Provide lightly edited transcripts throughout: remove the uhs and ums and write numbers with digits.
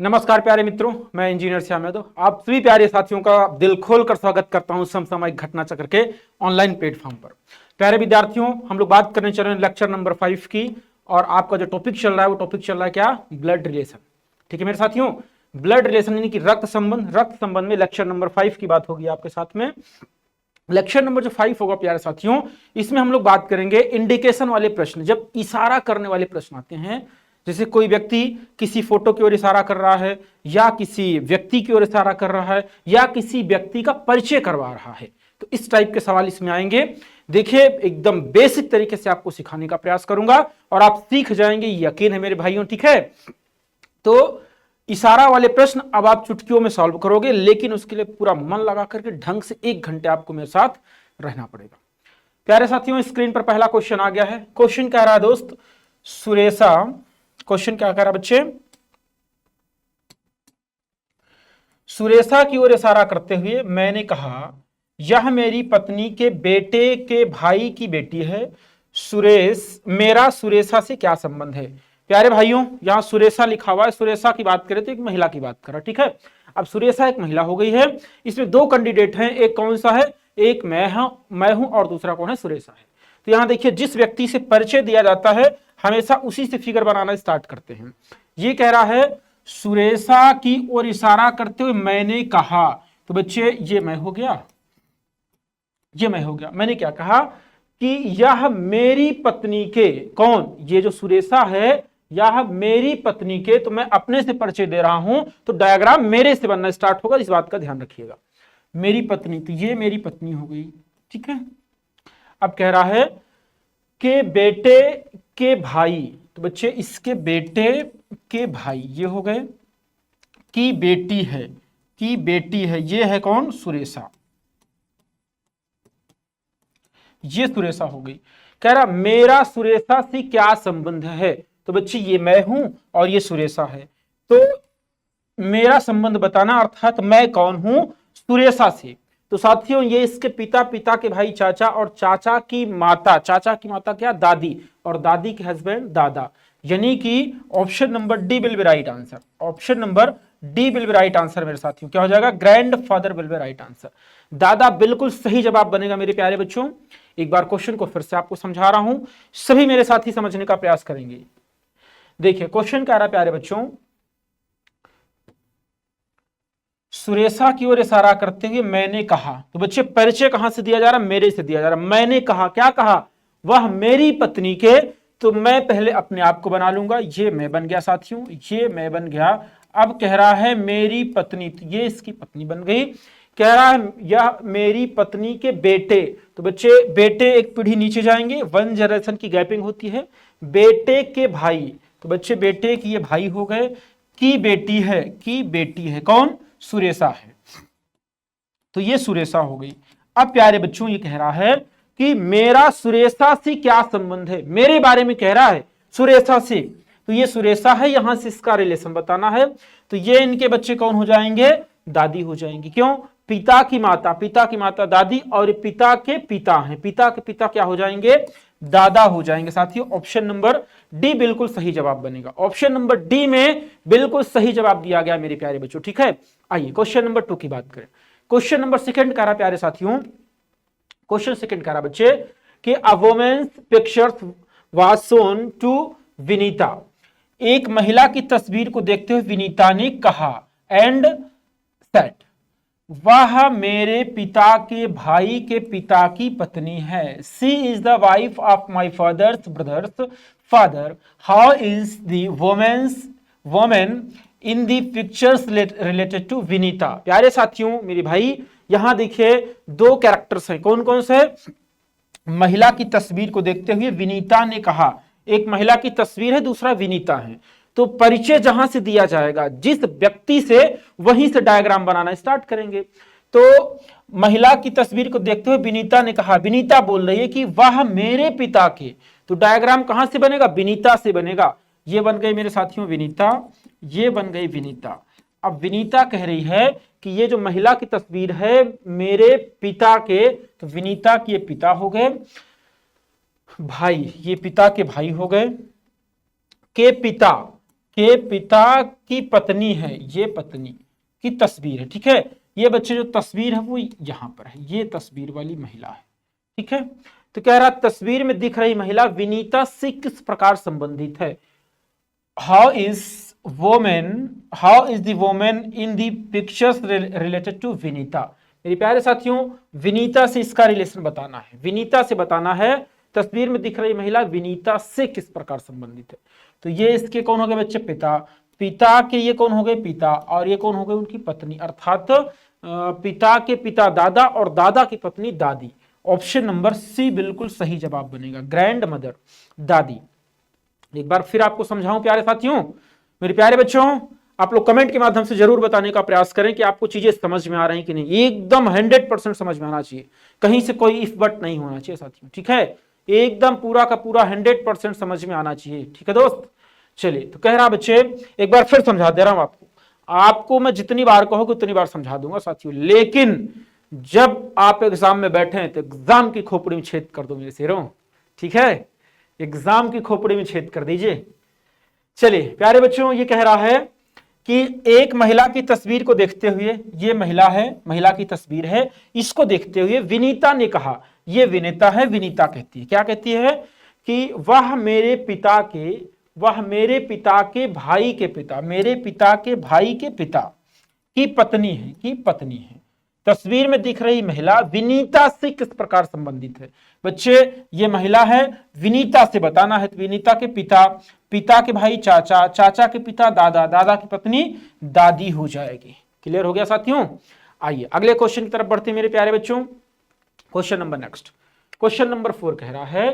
नमस्कार प्यारे मित्रों, मैं इंजीनियर श्याम यादव आप सभी प्यारे साथियों का दिल खोल कर स्वागत करता हूं समसामयिक घटना चक्र के ऑनलाइन प्लेटफॉर्म पर। प्यारे विद्यार्थियों, हम लोग बात करने चल रहे हैं लेक्चर नंबर 5 की, और आपका जो टॉपिक चल रहा है वो टॉपिक चल रहा है क्या? Blood relation. ठीक है मेरे साथियों, ब्लड रिलेशन यानी कि रक्त संबंध में लेक्चर नंबर 5 की बात होगी आपके साथ में। लेक्चर नंबर जो 5 होगा प्यारे साथियों, इसमें हम लोग बात करेंगे इंडिकेशन वाले प्रश्न। जब इशारा करने वाले प्रश्न आते हैं, जैसे कोई व्यक्ति किसी फोटो की ओर इशारा कर रहा है, या किसी व्यक्ति की ओर इशारा कर रहा है, या किसी व्यक्ति का परिचय करवा रहा है, तो इस टाइप के सवाल इसमें आएंगे। देखिए, एकदम बेसिक तरीके से आपको सिखाने का प्रयास करूंगा और आप सीख जाएंगे, यकीन है मेरे भाइयों। ठीक है, तो इशारा वाले प्रश्न अब आप चुटकियों में सॉल्व करोगे, लेकिन उसके लिए पूरा मन लगा करके ढंग से 1 घंटे आपको मेरे साथ रहना पड़ेगा। प्यारे साथियों, स्क्रीन पर पहला क्वेश्चन आ गया है। क्वेश्चन कह रहा है दोस्त, सुरेशा, क्वेश्चन क्या कह रहा है बच्चे? सुरेशा की ओर इशारा करते हुए मैंने कहा, यह मेरी पत्नी के बेटे के भाई की बेटी है। सुरेश, मेरा सुरेशा से क्या संबंध है? प्यारे भाइयों, यहां सुरेशा लिखा हुआ है, सुरेशा की बात करें तो एक महिला की बात कर रहा। ठीक है, अब सुरेशा एक महिला हो गई है। इसमें 2 कैंडिडेट हैं, एक कौन सा है? एक मैं हूं और दूसरा कौन है? सुरेशा है। तो यहां देखिए, जिस व्यक्ति से परिचय दिया जाता है हमेशा उसी से फिगर बनाना स्टार्ट करते हैं। ये कह रहा है सुरेशा की ओर इशारा करते हुए मैंने कहा, तो बच्चे ये मैं हो गया, ये मैं हो गया। मैंने क्या कहा कि यह मेरी पत्नी के, कौन? ये जो सुरेशा है, यह मेरी पत्नी के, तो मैं अपने से परिचय दे रहा हूं, तो डायग्राम मेरे से बनना स्टार्ट होगा, इस बात का ध्यान रखिएगा। मेरी पत्नी, तो ये मेरी पत्नी हो गई। ठीक है, अब कह रहा है के बेटे के भाई, तो बच्चे इसके बेटे के भाई ये हो गए। की बेटी है, की बेटी है, ये है कौन? सुरेशा। ये सुरेशा हो गई। कह रहा मेरा सुरेशा से क्या संबंध है? तो बच्चे ये मैं हूं और ये सुरेशा है, तो मेरा संबंध बताना, अर्थात मैं कौन हूं? सुरेशा से। तो साथियों, ये इसके पिता, पिता के भाई चाचा, और चाचा की माता, चाचा की माता क्या? दादी, और दादी के हस्बैंड दादा। यानी कि option number D will be right answer. Option number D will be right answer मेरे साथियों। क्या हो जाएगा? Grand father will be right answer. दादा बिल्कुल सही जवाब बनेगा मेरे प्यारे बच्चों। एक बार क्वेश्चन को फिर से आपको समझा रहा हूं, सभी मेरे साथी समझने का प्रयास करेंगे। देखिए, क्वेश्चन क्या रहा प्यारे बच्चों, सुरेशा की ओर इशारा करते हुए मैंने कहा, तो बच्चे परिचय कहां से दिया जा रहा? मेरे से दिया जा रहा। मैंने कहा, क्या कहा? वह मेरी पत्नी के, तो मैं पहले अपने आप को बना लूंगा, ये मैं बन गया साथियों, ये मैं बन गया। अब कह रहा है मेरी पत्नी, तो ये इसकी पत्नी बन गई। कह रहा है यह मेरी पत्नी के बेटे, तो बच्चे बेटे एक पीढ़ी नीचे जाएंगे, 1 जनरेशन की गैपिंग होती है। बेटे के भाई, तो बच्चे बेटे की ये भाई हो गए। की बेटी है, की बेटी है कौन? सुरेशा है, तो ये सुरेशा हो गई। अब प्यारे बच्चों, ये कह रहा है कि मेरा सुरेशा से क्या संबंध है? मेरे बारे में कह रहा है सुरेशा से, तो ये सुरेशा है, यहां से इसका रिलेशन बताना है। तो ये इनके बच्चे कौन हो जाएंगे? दादी हो जाएंगे। क्यों? पिता की माता, पिता की माता दादी, और पिता के पिता हैं, पिता के पिता क्या हो जाएंगे? दादा हो जाएंगे साथियों। ऑप्शन नंबर डी बिल्कुल सही जवाब बनेगा। ऑप्शन नंबर डी में बिल्कुल सही जवाब दिया गया मेरे प्यारे बच्चों। ठीक है, आइए क्वेश्चन नंबर 2 की बात करें। क्वेश्चन नंबर 2 कह रहा प्यारे साथियों, क्वेश्चन 2 कह रहा बच्चे कि a women's pictures was shown to Vinita. एक महिला की तस्वीर को देखते हुए विनीता ने कहा, एंड सेट, वह मेरे पिता के भाई के पिता की पत्नी है। She is the wife of my father's brother's father. How is the women in the pictures related to Vinita. प्यारे साथियों, मेरे भाई, यहां देखिए 2 कैरेक्टर्स हैं। कौन कौन से? महिला की तस्वीर को देखते हुए विनीता ने कहा, एक महिला की तस्वीर है, दूसरा विनीता है। तो परिचय जहां से दिया जाएगा, जिस व्यक्ति से, वहीं से डायग्राम बनाना स्टार्ट करेंगे। तो महिला की तस्वीर को देखते हुए विनीता ने कहा, विनीता बोल रही है कि वह मेरे पिता के, तो डायग्राम कहां से बनेगा? विनीता से बनेगा। ये बन गई मेरे साथियों विनीता, ये बन गई विनीता। अब विनीता कह रही है कि ये जो महिला की तस्वीर है मेरे पिता के, तो विनीता के पिता हो गए, भाई, ये पिता के भाई हो गए, के पिता, के पिता की पत्नी है, ये पत्नी की तस्वीर है। ठीक है, ये बच्चे जो तस्वीर है वो यहां पर है, ये तस्वीर वाली महिला है। ठीक है, तो कह रहा तस्वीर में दिख रही महिला विनीता से किस प्रकार संबंधित है। How is how is the women in the pictures related to Vinita. मेरे प्यारे साथियों, विनीता से इसका रिलेशन बताना है, विनीता से बताना है तस्वीर में दिख रही महिला विनीता से किस प्रकार संबंधित है। तो ये इसके कौन हो गए बच्चे, पिता, पिता के ये कौन हो गए, पिता, और ये कौन हो गए, उनकी पत्नी, अर्थात पिता के पिता दादा और दादा की पत्नी दादी। ऑप्शन नंबर सी बिल्कुल सही जवाब बनेगा, ग्रैंड मदर, दादी। एक बार फिर आपको समझाऊं प्यारे साथियों, मेरे प्यारे बच्चों, आप लोग कमेंट के माध्यम से जरूर बताने का प्रयास करें कि आपको चीजें समझ में आ रही हैं कि नहीं। एकदम 100% समझ में आना चाहिए, कहीं से कोई इफ बट नहीं होना चाहिए साथियों। ठीक है, एकदम पूरा का पूरा 100% समझ में आना चाहिए। ठीक है दोस्त, चलिए, तो कह रहा बच्चे, एक बार फिर समझा दे रहा हूं आपको मैं जितनी बार कहोगे उतनी बार समझा दूंगा साथियों, लेकिन जब आप एग्जाम में बैठे तो एग्जाम की खोपड़ी में छेद कर दो मेरे शेरों। ठीक है, एग्जाम की खोपड़ी में छेद कर दीजिए। चलिए प्यारे बच्चों, ये कह रहा है कि एक महिला की तस्वीर को देखते हुए, ये महिला है, महिला की तस्वीर है, इसको देखते हुए विनीता ने कहा, ये विनीता है, विनीता कहती है, क्या कहती है कि वह मेरे पिता के भाई के पिता, मेरे पिता के भाई के पिता की पत्नी है, की पत्नी है। तस्वीर में दिख रही महिला विनीता से किस प्रकार संबंधित है। बच्चे, ये महिला है, विनीता से बताना है, तो विनीता के पिता, पिता के भाई चाचा, चाचा के पिता दादा, दादा की पत्नी दादी हो जाएगी। क्लियर हो गया साथियों। आइए अगले क्वेश्चन की तरफ बढ़ते हैं मेरे प्यारे बच्चों। Question number next, question number 4 कह रहा है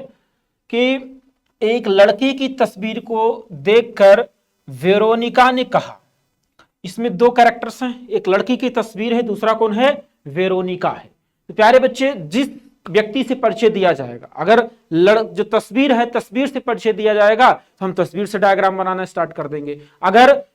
कि एक लड़की की तस्वीर को देखकर वेरोनिका ने कहा, इसमें दो कैरेक्टर्स हैं, एक लड़की की तस्वीर है, दूसरा कौन है, वेरोनिका है। तो प्यारे बच्चे, जिस व्यक्ति से परिचय दिया जाएगा, अगर जो तस्वीर है, तस्वीर से परिचय दिया जाएगा तो हम तस्वीर से डायग्राम बनाना स्टार्ट कर देंगे, अगर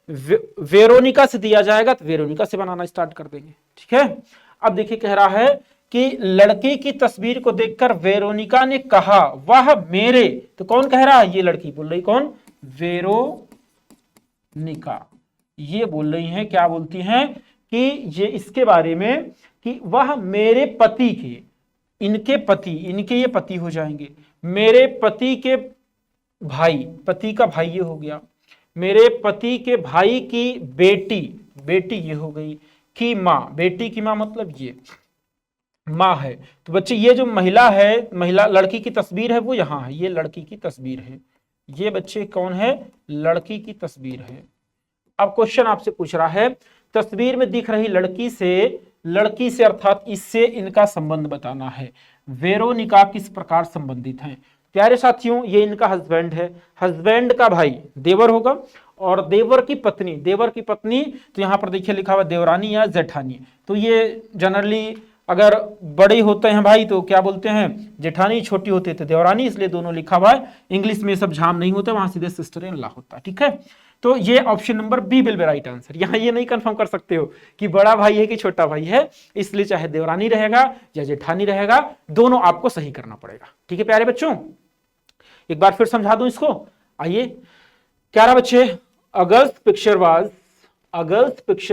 वेरोनिका से दिया जाएगा तो वेरोनिका से बनाना स्टार्ट कर देंगे। ठीक है, अब देखिए कह रहा है कि लड़की की तस्वीर को देखकर वेरोनिका ने कहा वह मेरे, तो कौन कह रहा है, ये लड़की बोल रही, कौन, वेरोनिका, ये बोल रही हैं, क्या बोलती हैं कि ये इसके बारे में कि वह मेरे पति के, इनके पति, इनके ये पति हो जाएंगे, मेरे पति के भाई, पति का भाई ये हो गया, मेरे पति के भाई की बेटी, बेटी ये हो गई, की माँ, बेटी की माँ मतलब ये माँ है। तो बच्चे, ये जो महिला है, महिला लड़की की तस्वीर है वो यहां है, ये लड़की की तस्वीर है, ये बच्चे कौन है, लड़की की तस्वीर है। अब क्वेश्चन आपसे पूछ रहा है, तस्वीर में दिख रही लड़की से अर्थात इससे इनका संबंध बताना है। वेरोनिका किस प्रकार संबंधित हैं। प्यारे साथियों, ये इनका हस्बैंड है, हस्बैंड का भाई देवर होगा, और देवर की पत्नी, देवर की पत्नी, तो यहां पर देखिए लिखा हुआ देवरानी या जेठानी। तो ये जनरली अगर बड़े होते हैं भाई तो क्या बोलते हैं, जेठानी, छोटी होती है तो देवरानी, इसलिए दोनों लिखा हुआ है। इंग्लिश में सब झाम नहीं होता, वहां सीधे सिस्टर इन लॉ होता है। ठीक है, तो ये option number B will be right answer. यहां ये नहीं कंफर्म कर सकते हो कि बड़ा भाई है कि छोटा भाई है, इसलिए चाहे देवरानी रहेगा या जेठानी रहेगा, दोनों आपको सही करना पड़ेगा। ठीक है प्यारे बच्चों, एक बार फिर समझा दूं इसको। आइए, क्या रहा बच्चे, a girl's picture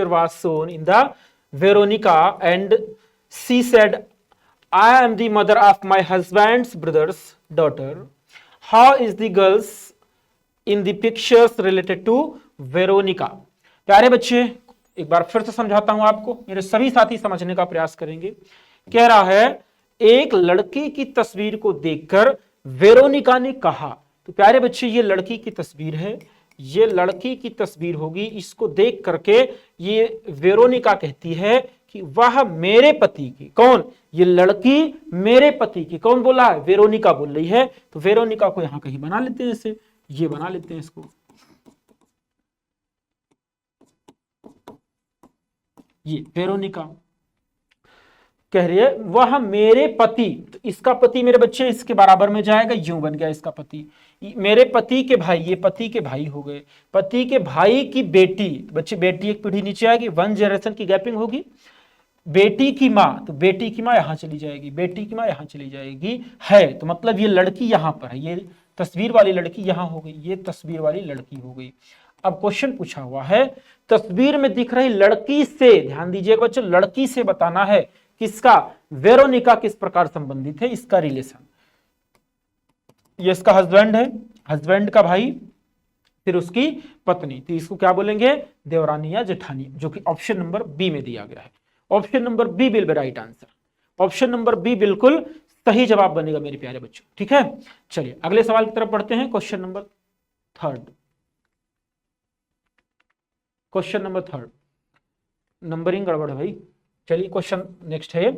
was shown in the Veronica and she said, I am the mother of my husband's brother's daughter. How is the girls in the pictures related to Veronica? प्यारे बच्चे, एक बार फिर से समझाता हूं आपको, मेरे सभी साथी समझने का प्रयास करेंगे। कह रहा है, एक लड़की की तस्वीर को देखकर वेरोनिका ने कहा, तो प्यारे बच्चे ये लड़की की तस्वीर है, ये लड़की की तस्वीर होगी, इसको देख करके ये वेरोनिका कहती है कि वह मेरे पति की, कौन, ये लड़की मेरे पति की, कौन बोला है, वेरोनिका बोल रही है। तो वेरोनिका को यहां कहीं बना लेते हैं, जैसे ये बना लेते हैं इसको, ये वेरोनिका कह रही है वह मेरे पति, तो इसका पति मेरे बच्चे इसके बराबर में जाएगा, यूं बन गया इसका पति, मेरे पति के भाई, ये पति के भाई हो गए, पति के भाई की बेटी, बच्चे बेटी एक पीढ़ी नीचे आएगी, 1 जनरेशन की गैपिंग होगी, बेटी की माँ, तो बेटी की माँ यहां चली जाएगी, बेटी की माँ यहां चली जाएगी, है, तो मतलब ये लड़की यहां पर है, ये तस्वीर वाली लड़की यहां हो गई, ये तस्वीर वाली लड़की हो गई। अब क्वेश्चन पूछा हुआ है, तस्वीर में दिख रही लड़की से, ध्यान दीजिएगा बच्चों, लड़की से बताना है किसका, वेरोनिका किस प्रकार संबंधित है, इसका रिलेशन। ये इसका हस्बैंड है, हस्बैंड का भाई, फिर उसकी पत्नी, तो इसको क्या बोलेंगे, देवरानी या जेठानी, जो कि ऑप्शन नंबर बी में दिया गया है। Option number B will be right answer. Option number B बिल्कुल सही जवाब बनेगा मेरे प्यारे बच्चों, ठीक है। चलिए अगले सवाल की तरफ बढ़ते हैं, question number third. Question number third, numbering गड़बड़ है भाई। चलिए क्वेश्चन नेक्स्ट है।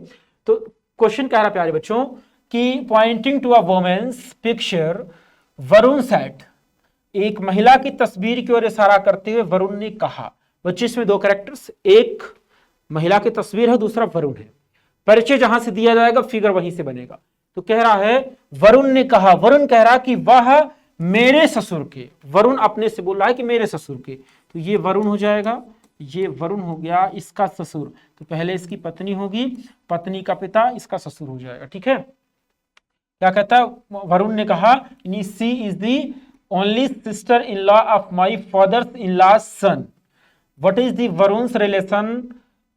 तो क्वेश्चन कह रहा प्यारे बच्चों कि pointing to a women's picture Varun said, एक महिला की तस्वीर की ओर इशारा करते हुए वरुण ने कहा। बच्चे इसमें दो कैरेक्टर्स, एक महिला की तस्वीर है, दूसरा वरुण है। परिचय जहां से दिया जाएगा फिगर वहीं से बनेगा। तो कह रहा है वरुण ने कहा, वरुण कह रहा कि वह मेरे ससुर के, वरुण अपने से बोल रहा है कि मेरे ससुर के, तो ये वरुण हो जाएगा, ये वरुण हो गया, इसका ससुर, तो पहले इसकी पत्नी होगी, पत्नी का पिता, इसका ससुर हो जाएगा, ठीक है। क्या कहता है, वरुण ने कहा, she is the only sister in law of my father's in law son, what is the Varun's relation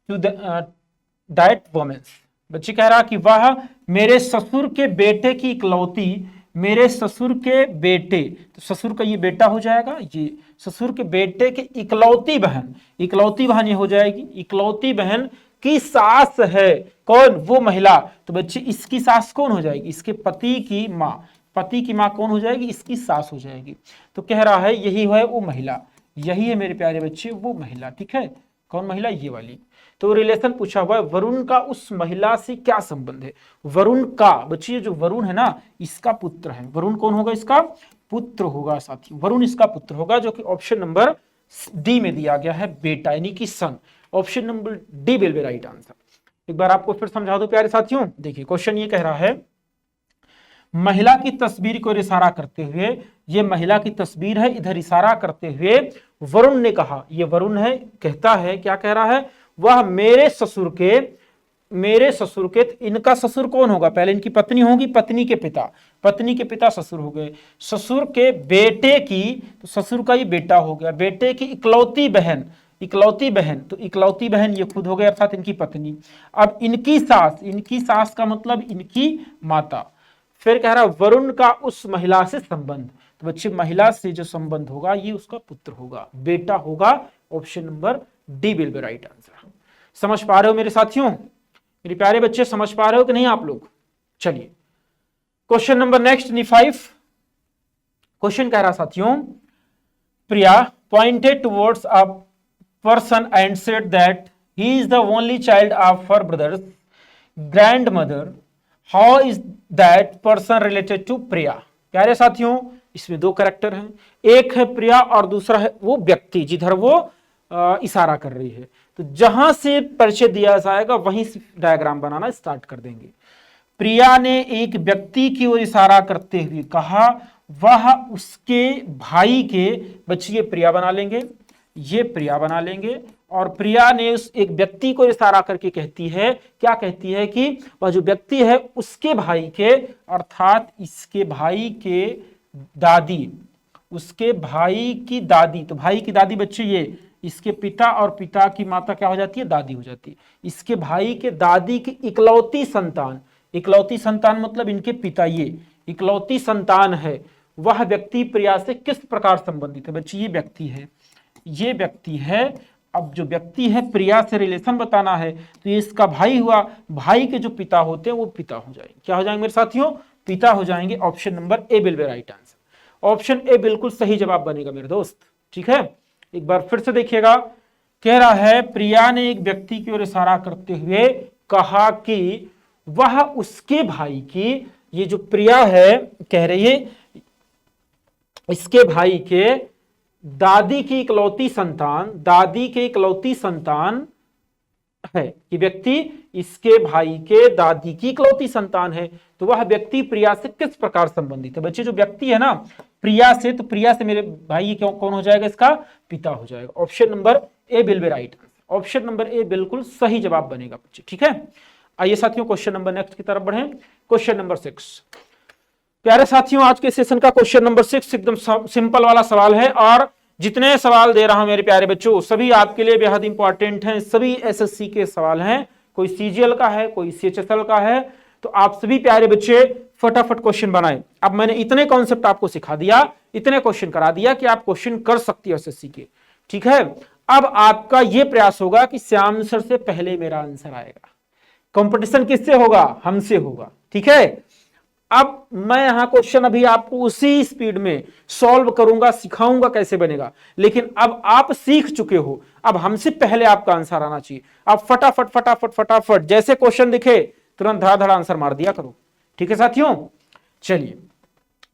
to that women's. बच्ची कह रहा कि वह मेरे ससुर के बेटे की इकलौती, मेरे ससुर के बेटे, तो ससुर का ये बेटा हो जाएगा, ये ससुर के बेटे की इकलौती बहन, इकलौती बहन ये हो जाएगी, इकलौती बहन की सास है, कौन, वो महिला। तो बच्चे इसकी सास कौन हो जाएगी, इसके पति की माँ, पति की माँ कौन हो जाएगी, इसकी सास हो जाएगी। तो कह रहा है यही है वो महिला, यही है मेरे प्यारे बच्चे वो महिला, ठीक है। कौन महिला, ये वाली। तो रिलेशन पूछा हुआ है, वरुण का उस महिला से क्या संबंध है। वरुण का, बच्चे जो वरुण है ना, इसका पुत्र है। वरुण कौन होगा, इसका पुत्र होगा साथी, वरुण इसका पुत्र होगा, जो कि ऑप्शन नंबर डी में दिया गया है, बेटा यानी कि son. Option number D will be right answer. एक बार आपको फिर समझा दो प्यारे साथियों। देखिए क्वेश्चन ये कह रहा है, महिला की तस्वीर को इशारा करते हुए, ये महिला की तस्वीर है, इधर इशारा करते हुए वरुण ने कहा, ये वरुण है, कहता है, क्या कह रहा है, वह मेरे ससुर के, मेरे ससुर के, इनका ससुर कौन होगा, पहले इनकी पत्नी होगी, पत्नी के पिता, पत्नी के पिता ससुर हो गए, ससुर के बेटे की, तो ससुर का ही बेटा हो गया, बेटे की इकलौती बहन, इकलौती बहन, तो इकलौती बहन ये खुद हो गए, अर्थात इनकी पत्नी। अब इनकी सास, इनकी सास का मतलब इनकी माता। फिर कह रहा वरुण का उस महिला से संबंध, तो बच्चे महिला से जो संबंध होगा ये उसका पुत्र होगा, बेटा होगा। Option number D will be right answer. समझ पा रहे हो मेरे साथियों, मेरे प्यारे बच्चे, समझ पा रहे हो कि नहीं आप लोग। चलिए क्वेश्चन नंबर नेक्स्ट 5। क्वेश्चन कह रहा साथियों, Priya pointed towards a person and said that he is the only child of her brother's grandmother, how is that person related to Priya. प्यारे साथियों इसमें दो कैरेक्टर हैं, एक है प्रिया और दूसरा है वो व्यक्ति जिधर वो इशारा कर रही है। तो जहां से परिचय दिया जाएगा वहीं से डायग्राम बनाना स्टार्ट कर देंगे। प्रिया ने एक व्यक्ति की ओर इशारा करते हुए कहा, वह उसके भाई के, बच्चे ये प्रिया बना लेंगे, ये प्रिया बना लेंगे, और प्रिया ने उस एक व्यक्ति को इशारा करके कहती है, क्या कहती है कि वह जो व्यक्ति है उसके भाई के, अर्थात इसके भाई के दादी, उसके भाई की दादी, तो भाई की दादी बच्चे ये, इसके पिता और पिता की माता क्या हो जाती है, दादी हो जाती है। इसके भाई के दादी की इकलौती संतान, इकलौती संतान मतलब इनके पिता ये इकलौती संतान है, वह व्यक्ति प्रिया से किस प्रकार संबंधित है। बच्चे ये व्यक्ति है, ये व्यक्ति है। अब जो व्यक्ति है प्रिया से रिलेशन बताना है, तो ये इसका भाई हुआ, भाई के जो पिता होते हैं वो पिता हो जाएंगे, क्या हो जाएंगे मेरे साथियों, पिता हो जाएंगे। Option number A will be right answer. Option A बिल्कुल सही जवाब बनेगा मेरे दोस्त, ठीक है। एक बार फिर से देखिएगा, कह रहा है प्रिया ने एक व्यक्ति की ओर इशारा करते हुए कहा कि वह उसके भाई की, ये जो प्रिया है कह रही है इसके भाई के दादी की इकलौती संतान, दादी के इकलौती संतान है, कि व्यक्ति इसके भाई के दादी की इकलौती संतान है, तो वह व्यक्ति प्रिया से किस प्रकार संबंधित है। बच्चे जो व्यक्ति है ना प्रिया से, तो प्रिया से मेरे भाई क्यों कौन हो जाएगा, इसका पिता हो जाएगा। Option number A will be right answer. Option number ए बिल्कुल सही जवाब बनेगा बच्चे, ठीक है। आइए साथियों क्वेश्चन नंबर नेक्स्ट की तरफ बढ़े। Question number 6। प्यारे साथियों आज के सेशन का क्वेश्चन नंबर 6 एकदम सिंपल वाला सवाल है, और जितने सवाल दे रहा हूं मेरे प्यारे बच्चों सभी आपके लिए बेहद इंपॉर्टेंट हैं, सभी एसएससी के सवाल हैं, कोई सीजीएल का है, कोई सीएचएसएल का है। तो आप सभी प्यारे बच्चे फटाफट क्वेश्चन बनाएं। अब मैंने इतने कॉन्सेप्ट आपको सिखा दिया, इतने क्वेश्चन करा दिया कि आप क्वेश्चन कर सकती हो एसएससी के। ठीक है, अब आपका यह प्रयास होगा कि श्याम सर से पहले मेरा आंसर आएगा। कंपटीशन किससे होगा? हमसे होगा। ठीक है, अब मैं यहां क्वेश्चन अभी आपको उसी स्पीड में सॉल्व करूंगा, सिखाऊंगा कैसे बनेगा, लेकिन अब आप सीख चुके हो, अब हमसे पहले आपका आंसर आना चाहिए। अब फटाफट फटाफट फटाफट जैसे क्वेश्चन दिखे तुरंत धड़ाधड़ आंसर मार दिया करो। ठीक है साथियों, चलिए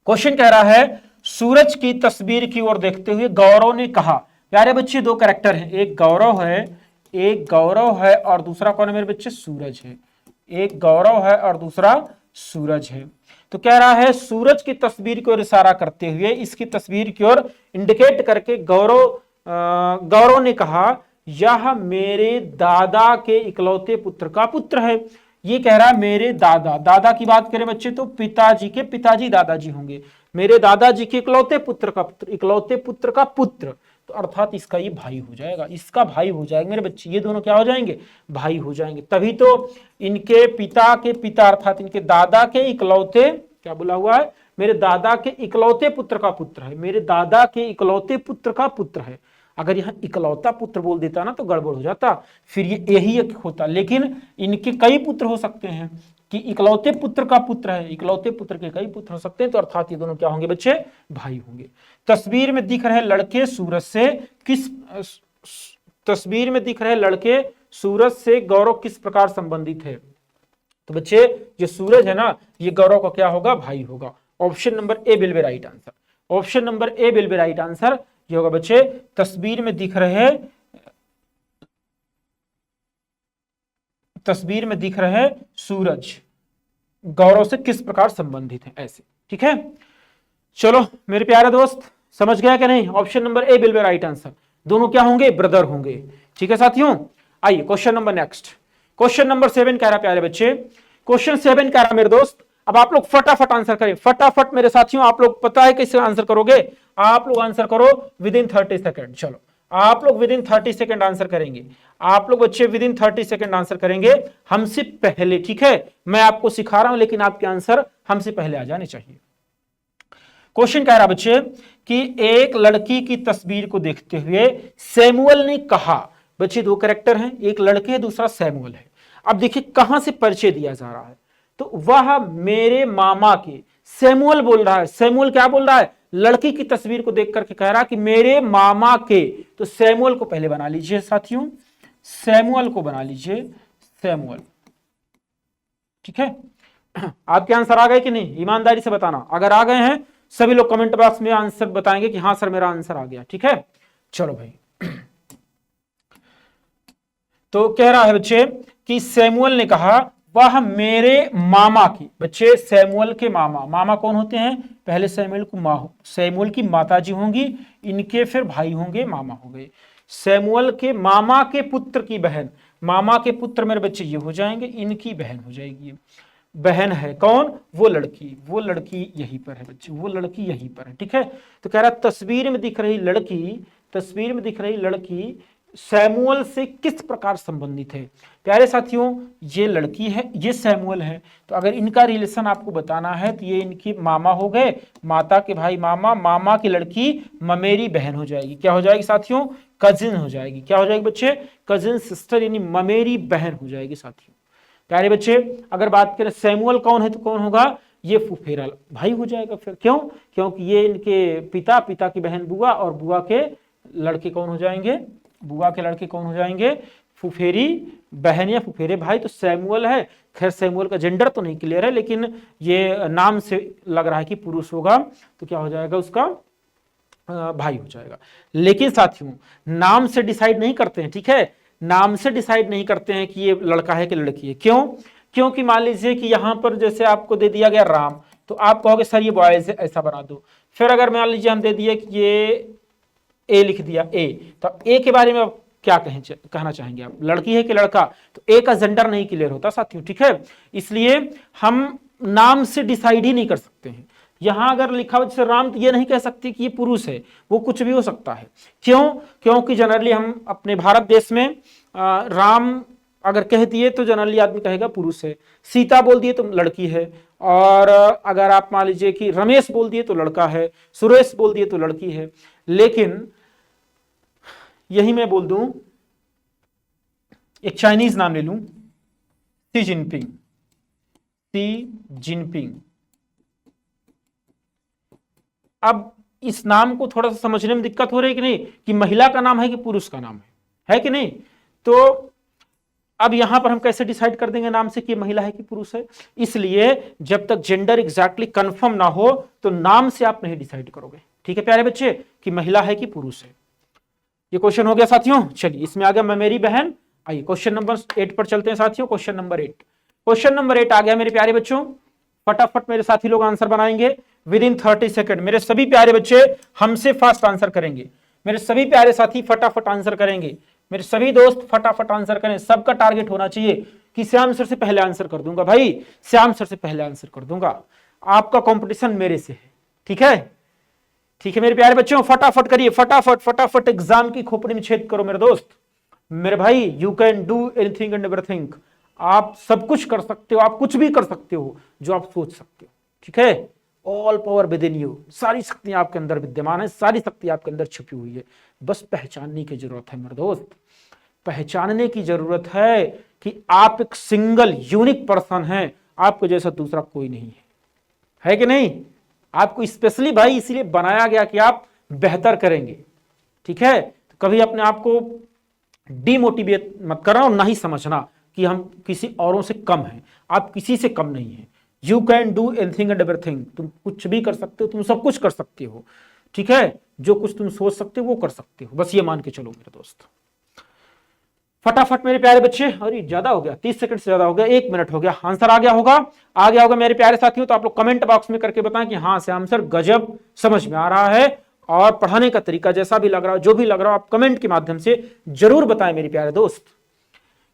क्वेश्चन कह रहा है सूरज की तस्वीर की ओर देखते हुए गौरव ने कहा। प्यारे बच्चे दो कैरेक्टर हैं, एक गौरव है और दूसरा कौन है मेरे बच्चे? सूरज है। एक गौरव है और दूसरा सूरज है। तो कह रहा है सूरज की तस्वीर की ओर इशारा करते हुए इसकी तस्वीर की ओर इंडिकेट करके गौरव ने कहा यह मेरे दादा के इकलौते पुत्र का पुत्र है। ये कह रहा है मेरे दादा की बात करें बच्चे तो पिताजी के पिताजी दादाजी होंगे, मेरे दादाजी के इकलौते पुत्र का पुत्र, तो अर्थात इसका ये भाई हो जाएगा, इसका भाई हो जाएगा मेरे बच्चे, ये दोनों क्या हो जाएंगे? भाई हो जाएंगे। तभी तो इनके पिता के पिता अर्थात इनके दादा के इकलौते, क्या बोला हुआ है? मेरे दादा के इकलौते पुत्र का पुत्र है, मेरे दादा के इकलौते पुत्र का पुत्र है। अगर यहां इकलौता पुत्र बोल देता ना तो गड़बड़ हो जाता, फिर ये यही एक होता, लेकिन इनके कई पुत्र हो सकते हैं कि इकलौते पुत्र का पुत्र है, इकलौते पुत्र के कई पुत्र हो सकते हैं, तो अर्थात ये दोनों क्या होंगे बच्चे? भाई होंगे। तस्वीर में दिख रहे लड़के सूरज से गौरव किस प्रकार संबंधित है? तो बच्चे ये सूरज है ना, ये गौरव का क्या होगा? भाई होगा। Option number A will be right answer. Option number A will be right answer. ये होगा बच्चे तस्वीर में दिख रहे सूरज गौरव से किस प्रकार संबंधित है, ऐसे। ठीक है, चलो मेरे प्यारे दोस्त समझ गया कि नहीं? Option number A will be right answer. दोनों क्या होंगे? ब्रदर होंगे। ठीक है साथियों, आइए question number next. Question number 7 कह रहा प्यारे बच्चे, क्वेश्चन 7 कह रहा मेरे दोस्त, अब आप लोग फटाफट आंसर करें, फटाफट मेरे साथियों। आप लोग पता है कैसे आंसर करोगे? आप लोग आंसर करो विद इन 30 सेकेंड। चलो आप लोग विद इन 30 सेकेंड आंसर करेंगे, आप लोग बच्चे विद इन 30 सेकेंड आंसर करेंगे हमसे पहले। ठीक है, मैं आपको सिखा रहा हूं लेकिन आपके आंसर हमसे पहले आ जाने चाहिए। क्वेश्चन कह रहा बच्चे कि एक लड़की की तस्वीर को देखते हुए सैमुअल ने कहा। बच्चे दो कैरेक्टर हैं, एक लड़के है दूसरा सैमुअल है। अब देखिए कहां से परिचय दिया जा रहा है, तो वह मेरे मामा के, सैमुअल बोल रहा है। सैमुअल क्या बोल रहा है? लड़की की तस्वीर को देख करके कह रहा कि मेरे मामा के, तो सैमुअल को पहले बना लीजिए साथियों, सैमुअल को बना लीजिए, सैमुअल। ठीक है, आपके आंसर आ गए कि नहीं? ईमानदारी से बताना, अगर आ गए हैं सभी लोग कमेंट बॉक्स में आंसर बताएंगे कि हाँ सर मेरा आंसर आ गया। ठीक है, चलो भाई। तो कह रहा है बच्चे कि सैमुअल ने कहा वह मेरे मामा की। बच्चे सैमुअल के मामा, मामा कौन होते हैं? पहले सैमुअल की माताजी होंगी, इनके फिर भाई होंगे, मामा हो गए। सैमुअल के मामा के पुत्र की बहन, मामा के पुत्र मेरे बच्चे ये हो जाएंगे, इनकी बहन हो जाएगी। बहन है कौन? वो लड़की यहीं पर है बच्चे, वो लड़की यहीं पर है। ठीक है, तो कह रहा तस्वीर में दिख रही लड़की सैमुअल से किस प्रकार संबंधित है? प्यारे साथियों ये लड़की है, ये सैमुअल है, तो अगर इनका रिलेशन आपको बताना है तो ये इनकी मामा हो गए, माता के भाई मामा, मामा की लड़की ममेरी बहन हो जाएगी। क्या हो जाएगी साथियों? कजिन हो जाएगी। क्या हो जाएगी बच्चे? कजिन सिस्टर, यानी ममेरी बहन हो जाएगी साथियों। प्यारे बच्चे अगर बात करें सैमुअल कौन है तो कौन होगा? ये फुफेरा भाई हो जाएगा। फिर क्यों? क्योंकि ये इनके पिता की बहन बुआ, और बुआ के लड़के कौन हो जाएंगे? बुआ के लड़के कौन हो जाएंगे? फुफेरी बहन या फुफेरे भाई। तो सैमुअल है, खैर सैमुअल का जेंडर तो नहीं क्लियर है, लेकिन ये नाम से लग रहा है कि पुरुष होगा, तो क्या हो जाएगा उसका? भाई हो जाएगा। लेकिन साथियों नाम से डिसाइड नहीं करते हैं। ठीक है, नाम से डिसाइड नहीं करते हैं कि ये लड़का है कि लड़की है। क्यों? क्योंकि मान लीजिए कि यहां पर जैसे आपको दे दिया गया राम, तो आप कहोगे सर ये बॉयज है, ऐसा बना दो। फिर अगर मान लीजिए हम दे दिए कि ये ए लिख दिया ए, तो ए के बारे में आप क्या कहना चाहेंगे? आप लड़की है कि लड़का? तो ए का जेंडर नहीं क्लियर होता साथियों। ठीक है, इसलिए हम नाम से डिसाइड ही नहीं कर सकते हैं। यहां अगर लिखा हो जैसे राम, तो ये नहीं कह सकती कि ये पुरुष है, वो कुछ भी हो सकता है। क्यों? क्योंकि जनरली हम अपने भारत देश में राम अगर कह दिए तो जनरली आदमी कहेगा पुरुष है, सीता बोल दिए तो लड़की है, और अगर आप मान लीजिए कि रमेश बोल दिए तो लड़का है, सुरेश बोल दिए तो लड़की है। लेकिन यही मैं बोल दूं, एक चाइनीज नाम ले लूं, शी जिनपिंग, शी जिनपिंग। अब इस नाम को थोड़ा सा समझने में दिक्कत हो रही है कि नहीं, कि महिला का नाम है कि पुरुष का नाम है कि नहीं? तो अब यहां पर हम कैसे डिसाइड कर देंगे नाम से कि महिला है कि पुरुष है? इसलिए जब तक जेंडर एग्जैक्टली कंफर्म ना हो तो नाम से आप नहीं डिसाइड करोगे। ठीक है प्यारे बच्चे, कि महिला है कि पुरुष है। ये क्वेश्चन हो गया साथियों। चलिए इसमें आ गया मैं मेरी बहन। आइए क्वेश्चन नंबर 8 पर चलते हैं साथियों। क्वेश्चन नंबर 8, क्वेश्चन नंबर 8 आ गया मेरे प्यारे बच्चों। फटाफट मेरे साथी लोग आंसर बनाएंगे विद इन 30 सेकंड। मेरे सभी प्यारे बच्चे हमसे फास्ट आंसर करेंगे। मेरे सभी प्यारे साथी फटाफट आंसर करेंगे। मेरे सभी दोस्त फटाफट आंसर करें। सबका टारगेट होना चाहिए कि श्याम सर से पहले आंसर कर दूंगा। भाई श्याम सर से पहले आंसर कर दूंगा। आपका कंपटीशन मेरे से है। ठीक है, ठीक है मेरे प्यारे बच्चों, फटाफट करिए, फटाफट फटाफट एग्जाम की खोपड़ी में छेद करो मेरे दोस्त। मेरे भाई, you can do anything and everything. आप सब कुछ कर सकते हो, आप कुछ भी कर सकते हो जो आप सोच सकते हो। ठीक है, all power with in you. सारी शक्तियां आपके अंदर विद्यमान है, सारी शक्ति आपके अंदर छुपी हुई है। बस पहचानने की जरूरत है मेरे दोस्त, पहचानने की जरूरत है कि आप एक सिंगल यूनिक पर्सन हैं। आपको जैसा दूसरा कोई नहीं है कि नहीं? आपको स्पेशली भाई इसीलिए बनाया गया कि आप बेहतर करेंगे। ठीक है, तो कभी अपने आप को डिमोटिवेट मत करना और ना ही समझना कि हम किसी औरों से कम हैं। आप किसी से कम नहीं है। You can do anything and everything. तुम कुछ भी कर सकते हो, तुम सब कुछ कर सकते हो। ठीक है, जो कुछ तुम सोच सकते हो वो कर सकते हो। बस ये मान के चलो मेरे दोस्त। फटाफट मेरे प्यारे बच्चे, अरे ज्यादा हो गया, 30 सेकंड से ज्यादा हो गया, 1 मिनट हो गया। आंसर आ गया होगा, आ गया होगा मेरे प्यारे साथियों। तो आप लोग कमेंट बॉक्स में करके बताएं कि हाँ श्याम सर गजब समझ में आ रहा है, और पढ़ाने का तरीका जैसा भी लग रहा हो, जो भी लग रहा हो, आप कमेंट के माध्यम से जरूर बताएं मेरे प्यारे दोस्त।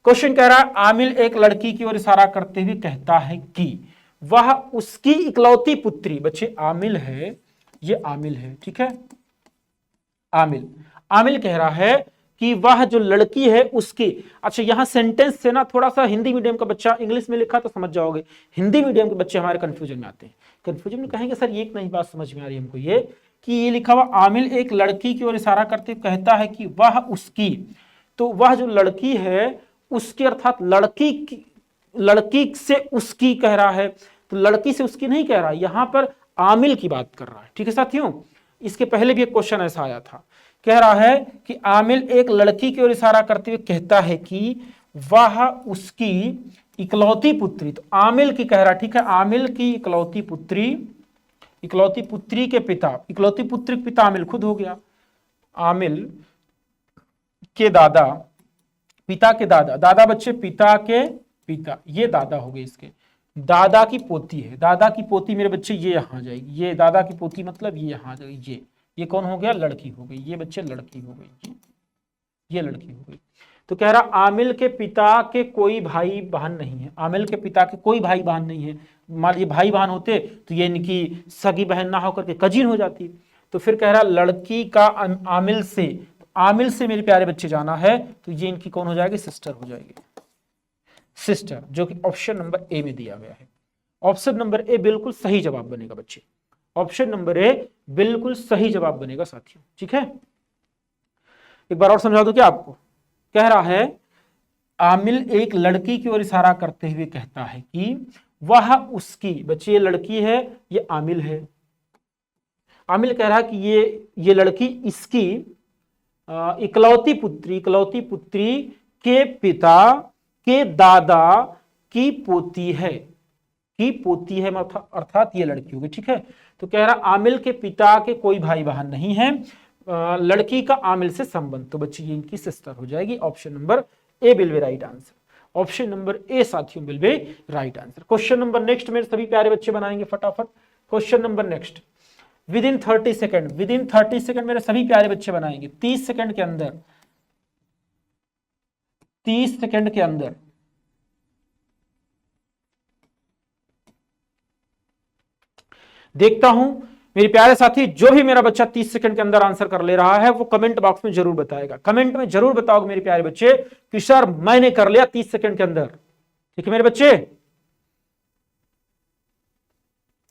क्वेश्चन कह रहा है, आमिल एक लड़की की ओर इशारा करते हुए कहता है कि वह उसकी इकलौती पुत्री। बच्चे आमिल है, ये आमिल है। ठीक है, आमिल, आमिल कह रहा है कि वह जो लड़की है उसकी। अच्छा, यहां सेंटेंस से ना थोड़ा सा हिंदी मीडियम का बच्चा, इंग्लिश में लिखा तो समझ जाओगे, हिंदी मीडियम के बच्चे हमारे कंफ्यूजन में आते हैं। कंफ्यूजन में कहेंगे सर ये एक नई बात समझ में आ रही है हमको, ये कि ये लिखा हुआ आमिल एक लड़की की ओर इशारा करते कहता है कि वह उसकी। तो वह जो लड़की है उसकी, अर्थात लड़की से उसकी कह रहा है, तो लड़की से उसकी नहीं कह रहा, यहां पर आमिल की बात कर रहा है। ठीक है साथियों, इसके पहले भी एक क्वेश्चन ऐसा आया था। कह रहा है कि आमिल एक लड़की की ओर इशारा करते हुए कहता है कि वह उसकी इकलौती पुत्री। तो आमिल की कह रहा, ठीक है, आमिल की इकलौती पुत्री, इकलौती पुत्री के पिता, इकलौती पुत्री के पिता आमिल खुद हो गया। आमिल के दादा, पिता के दादा, दादा बच्चे पिता के पिता, ये दादा हो गए इसके, दादा की पोती है। दादा की पोती मेरे बच्चे ये यहां जाएगी, ये दादा की पोती मतलब ये यहां जाएगी। ये कौन हो गया? लड़की हो गई। ये बच्चे लड़की हो गई, ये लड़की हो गई। तो कह रहा आमिल के पिता के कोई भाई बहन नहीं है। आमिल के पिता के कोई भाई बहन नहीं है। मान लीजिए भाई बहन होते तो ये इनकी सगी बहन ना होकर के कजिन हो जाती। तो फिर कह रहा लड़की का आमिल से, आमिल से मेरे प्यारे बच्चे जाना है, तो ये इनकी कौन हो जाएगी? सिस्टर हो जाएगी, सिस्टर, जो कि ऑप्शन नंबर ए में दिया गया है। ऑप्शन नंबर ए बिल्कुल सही जवाब बनेगा बच्चे, ऑप्शन नंबर ए बिल्कुल सही जवाब बनेगा साथियों। ठीक है, एक बार और समझा दूं क्या आपको? कह रहा है आमिल एक लड़की की ओर इशारा करते हुए कहता है कि वह उसकी। बच्चे ये लड़की है, ये आमिल है। आमिल कह रहा है कि ये लड़की इसकी इकलौती पुत्री, इकलौती पुत्री के पिता के दादा की पोती है, की पोती है, अर्थात ये लड़की होगी। ठीक है, तो कह रहा आमिल के पिता के कोई भाई बहन नहीं है, लड़की का आमिल से संबंध। तो बच्ची ये इनकी सिस्टर हो जाएगी। Option number A will be right answer. Option number A साथियों will be right answer. Question number next मेरे सभी प्यारे बच्चे बनाएंगे फटाफट। Question number next within 30 second, within 30 second मेरे सभी प्यारे बच्चे बनाएंगे। 30 सेकंड के अंदर, 30 सेकंड के अंदर देखता हूं मेरे प्यारे साथी, जो भी मेरा बच्चा 30 सेकंड के अंदर आंसर कर ले रहा है वो कमेंट बॉक्स में जरूर बताएगा। कमेंट में जरूर बताओगे मेरे प्यारे बच्चे कि सर मैंने कर लिया 30 सेकंड के अंदर। ठीक है मेरे बच्चे,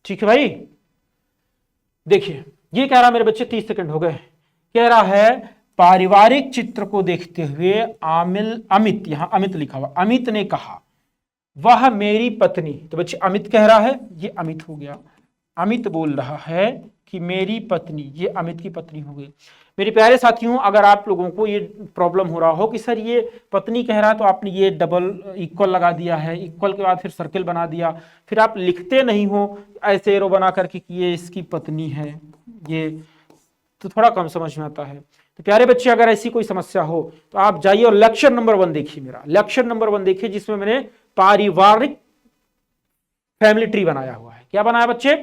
ठीक है भाई। देखिए ये कह रहा मेरे बच्चे 30 सेकंड हो गए, कह रहा है पारिवारिक चित्र को देखते हुए अमित, यहां अमित लिखा हुआ, अमित ने कहा वह मेरी पत्नी। तो बच्चे अमित कह रहा है, ये अमित हो गया, अमित बोल रहा है कि मेरी पत्नी, ये अमित की पत्नी हो गई। मेरे प्यारे साथियों, अगर आप लोगों को ये प्रॉब्लम हो रहा हो कि सर ये पत्नी कह रहा है तो आपने ये डबल इक्वल लगा दिया है, इक्वल के बाद फिर सर्किल बना दिया, फिर आप लिखते नहीं हो ऐसे एरो बना करके कि ये इसकी पत्नी है, ये तो थोड़ा कम समझ में आता है। तो प्यारे बच्चे अगर ऐसी कोई समस्या हो तो आप जाइए और लेक्चर नंबर 1 देखिए, मेरा लेक्चर नंबर 1 देखिए जिसमें मैंने पारिवारिक फैमिली ट्री बनाया हुआ है। क्या बनाया बच्चे?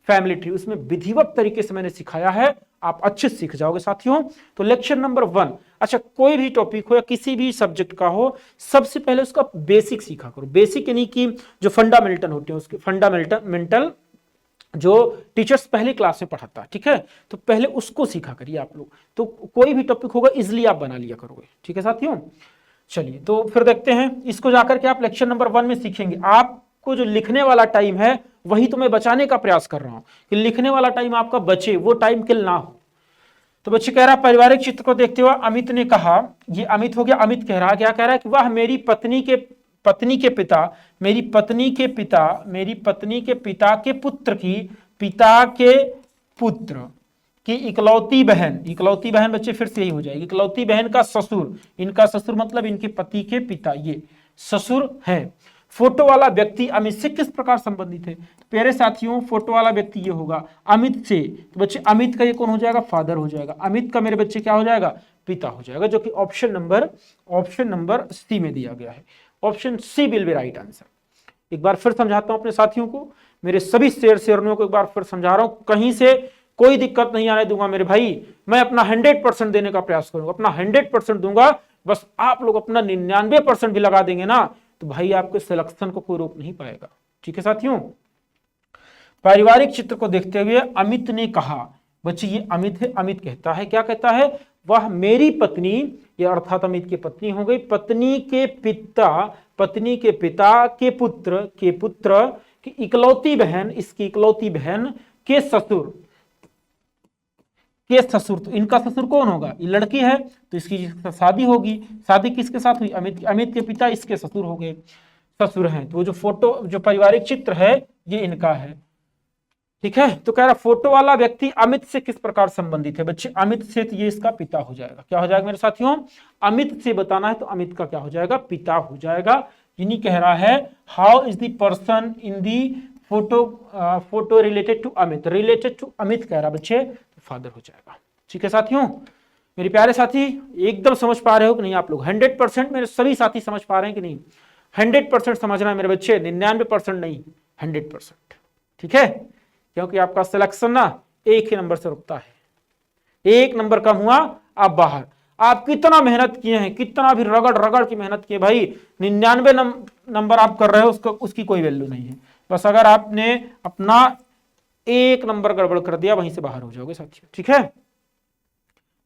Family tree. उसमें विधिवत तरीके से मैंने सिखाया है, आप अच्छे से सीख जाओगे साथियों। तो लेक्चर नंबर 1, अच्छा कोई भी टॉपिक हो या किसी भी सब्जेक्ट का हो, सबसे पहले उसका बेसिक सीखा करो। बेसिक यानी कि जो फंडामेंटल होते हैं उसके फंडामेंटल जो टीचर्स पहले क्लास में पढ़ाता है, ठीक है, तो पहले उसको सीखा करिए आप लोग। तो कोई भी टॉपिक होगा इजिली आप बना लिया करोगे, ठीक है साथियों। चलिए तो फिर देखते हैं इसको जाकर के आप लेक्चर नंबर 1 में सीखेंगे। आपको जो लिखने वाला टाइम है वही तो मैं बचाने का प्रयास कर रहा हूं कि लिखने वाला टाइम आपका बचे, वो टाइम किल ना हो। तो बच्चे कह रहा पारिवारिक चित्र को देखते हुए अमित ने कहा, ये अमित हो गया, अमित कह रहा क्या कह रहा है कि वह मेरी पत्नी के पिता, मेरी पत्नी के पिता के पुत्र की इकलौती बहन बच्चे फिर से यही हो जाएगी, इकलौती बहन का ससुर, इनका ससुर मतलब इनके पति के पिता, ये ससुर है। फोटो वाला व्यक्ति अमित से किस प्रकार संबंधित है? प्यारे साथियों फोटो वाला व्यक्ति ये होगा अमित से, तो बच्चे अमित का ये कौन हो जाएगा? फादर हो जाएगा। अमित का मेरे बच्चे क्या हो जाएगा? पिता हो जाएगा, जो कि ऑप्शन नंबर सी में दिया गया है। Option C will be right answer. एक बार फिर समझाता हूं अपने साथियों को, मेरे सभी शेयरनियों को एक बार फिर समझा रहा हूं, कहीं से कोई दिक्कत नहीं आने दूंगा मेरे भाई। मैं अपना 100% देने का प्रयास करूंगा, अपना 100% दूंगा। बस आप लोग अपना 99% भी लगा देंगे ना तो भाई आपके सिलेक्शन को कोई रोक नहीं पाएगा, ठीक है साथियों। पारिवारिक चित्र को देखते हुए अमित ने कहा, बच्चे ये अमित है, अमित कहता है, क्या कहता है? वह मेरी पत्नी, ये अर्थात अमित की पत्नी हो गई, पत्नी के पिता के पुत्र की इकलौती बहन, इसकी इकलौती बहन के ससुर, तो इनका ससुर कौन होगा? ये लड़की है तो इसकी शादी होगी। शादी किसके साथ हुई? अमित के पिता इसके ससुर हो गए, ससुर हैं। तो जो फोटो, जो पारिवारिक चित्र है ये इनका है, ठीक है। तो कह रहा फोटो वाला व्यक्ति अमित से किस प्रकार संबंधित है? बच्चे अमित से तो ये इसका पिता हो जाएगा। क्या हो जाएगा मेरे साथियों? अमित से बताना है तो अमित का क्या हो जाएगा? पिता हो जाएगा। इन्हीं कह रहा है how is the person in the photo related to Amit, related to Amit कह रहा बच्चे, तो फादर हो जाएगा, ठीक है साथियों। मेरे प्यारे साथी एकदम समझ पा रहे हो कि नहीं आप लोग? 100% मेरे सभी साथी समझ पा रहे हैं कि नहीं? 100% समझना है मेरे बच्चे, 99% नहीं, 100%, ठीक है। क्योंकि आपका सिलेक्शन ना एक ही नंबर से रुकता है, एक नंबर कम हुआ आप बाहर। आप कितना मेहनत किए हैं, कितना भी रगड़ की मेहनत किए भाई, 99 नंबर आप कर रहे हो, उसकी कोई वैल्यू नहीं है। बस अगर आपने अपना एक नंबर गड़बड़ कर दिया वहीं से बाहर हो जाओगे साथियों, ठीक है।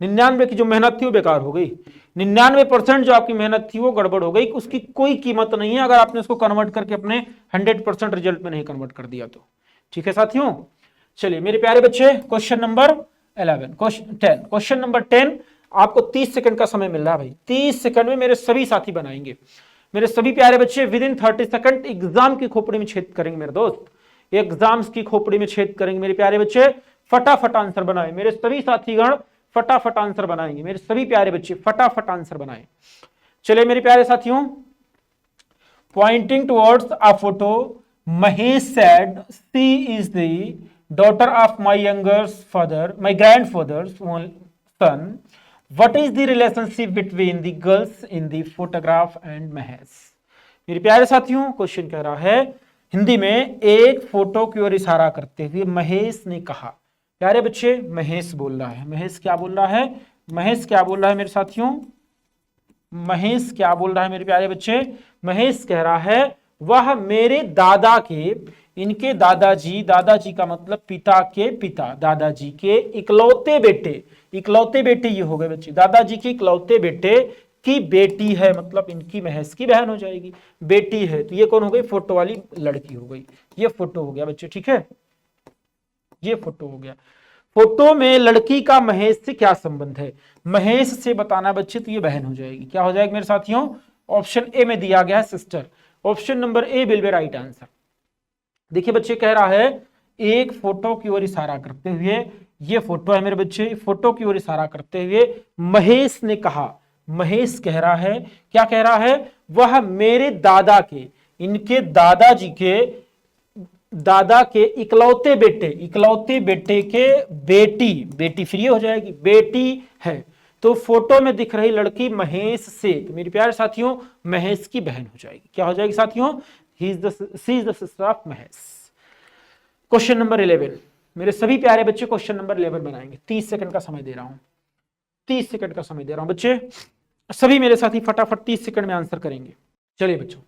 99 की जो मेहनत थी वो बेकार हो गई, 99% जो आपकी मेहनत थी वो गड़बड़ हो गई, उसकी कोई कीमत नहीं है अगर आपने उसको कन्वर्ट करके अपने 100% रिजल्ट में नहीं कन्वर्ट कर दिया तो, ठीक है साथियों। चलिए मेरे प्यारे बच्चे क्वेश्चन नंबर 10, क्वेश्चन नंबर 10 आपको 30 सेकंड का समय मिल रहा है भाई। 30 सेकंड में मेरे सभी साथी बनाएंगे, मेरे सभी प्यारे बच्चे विद इन 30 सेकंड एग्जाम की खोपड़ी में छेद करेंगे मेरे दोस्त, एग्जाम्स की खोपड़ी में छेद करेंगे मेरे प्यारे बच्चे। फटाफट आंसर बनाए मेरे सभी साथीगण, फटाफट आंसर बनाएंगे मेरे सभी प्यारे बच्चे, फटाफट आंसर बनाए। चलिए मेरे प्यारे साथियों, pointing towards a photo Mahesh said she is the daughter of my my grandfather's son, what is the relationship between the girls in the photograph and Mahesh. मेरे प्यारे साथियों क्वेश्चन कह रहा है हिंदी में, एक फोटो की ओर इशारा करते हुए महेश ने कहा, प्यारे बच्चे महेश बोल रहा है, महेश क्या बोल रहा है? महेश क्या बोल रहा है मेरे साथियों? महेश क्या बोल रहा है मेरे प्यारे बच्चे? महेश कह रहा है वह मेरे दादा के इनके दादाजी, दादाजी का मतलब पिता के पिता, दादाजी के इकलौते बेटे, इकलौते बेटे ये हो गए बच्चे, दादाजी के इकलौते बेटे की बेटी है, मतलब इनकी महस की बहन हो जाएगी, बेटी है, तो ये कौन हो गई, फोटो वाली लड़की हो गई, ये फोटो हो गया बच्चे, ठीक है, ये फोटो हो गया। फोटो में लड़की का महेश से क्या संबंध है, महेश से बताना बच्चे, तो ये बहन हो जाएगी, क्या हो जाएगी मेरे साथियों, ऑप्शन ए में दिया गया है sister, option number A will be right answer. देखिए बच्चे कह रहा है एक फोटो की ओर इशारा करते हुए, ये फोटो है मेरे बच्चे, फोटो की ओर इशारा करते हुए महेश ने कहा, महेश कह रहा है, क्या कह रहा है, वह मेरे दादा के, इनके दादाजी के, दादा के इकलौते बेटे, इकलौते बेटे के बेटी, बेटी फ्री हो जाएगी, बेटी है, तो फोटो में दिख रही लड़की महेश से, तो मेरे प्यारे साथियों महेश की बहन हो जाएगी, क्या हो जाएगी साथियों, she is the sister of Mahesh. Question number 11, मेरे सभी प्यारे बच्चे क्वेश्चन नंबर 11 बनाएंगे, 30 सेकंड का समय दे रहा हूं, 30 सेकंड का समय दे रहा हूं बच्चे, सभी मेरे साथी फटाफट 30 सेकंड में आंसर करेंगे। चलिए बच्चों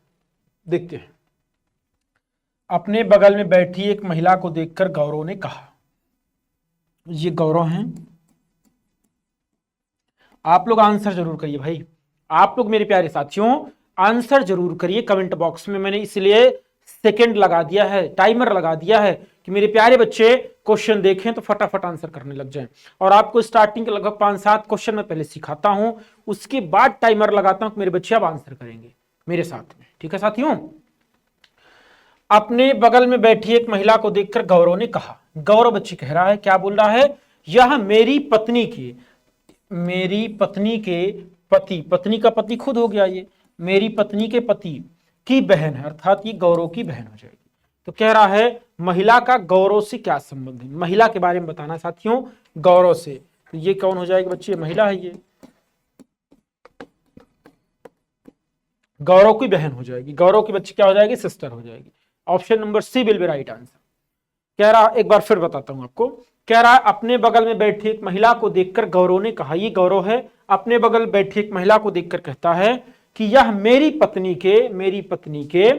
देखते हैं। अपने बगल में बैठी एक महिला को देखकर गौरव ने कहा, ये गौरव हैं, आप लोग आंसर जरूर करिए भाई, आप लोग मेरे प्यारे साथियों आंसर जरूर करिए कमेंट बॉक्स में, मैंने इसलिए सेकंड लगा दिया है, टाइमर लगा दिया है कि मेरे प्यारे बच्चे क्वेश्चन देखें तो फटाफट आंसर करने लग जाएं। और आपको स्टार्टिंग के लगभग 5-7 क्वेश्चन मैं पहले सिखाता हूं, उसके बाद टाइमर लगाता हूं कि मेरे बच्चे अब आंसर करेंगे मेरे साथ में, ठीक है साथियों। अपने बगल में बैठी एक महिला को देखकर गौरव ने कहा, गौरव बच्चे कह रहा है, क्या बोल रहा है, यह मेरी पत्नी की, मेरी पत्नी के पति, पत्नी का पति खुद हो गया ये, मेरी पत्नी के पति की बहन है, अर्थात ये गौरव की बहन हो जाएगी। तो कह रहा है महिला का गौरव से क्या संबंध है, महिला के बारे में बताना साथियों गौरव से, तो ये कौन हो जाएगी बच्चे, महिला है, ये गौरव की बहन हो जाएगी, गौरव की बच्ची क्या हो जाएगी, सिस्टर हो जाएगी, option number C will be right answer. कह रहा, एक बार फिर बताता हूं आपको, कह रहा है अपने बगल में बैठी एक महिला को देखकर गौरव ने कहा, ये गौरव है, अपने बगल बैठी एक महिला को देखकर कहता है कि यह मेरी पत्नी के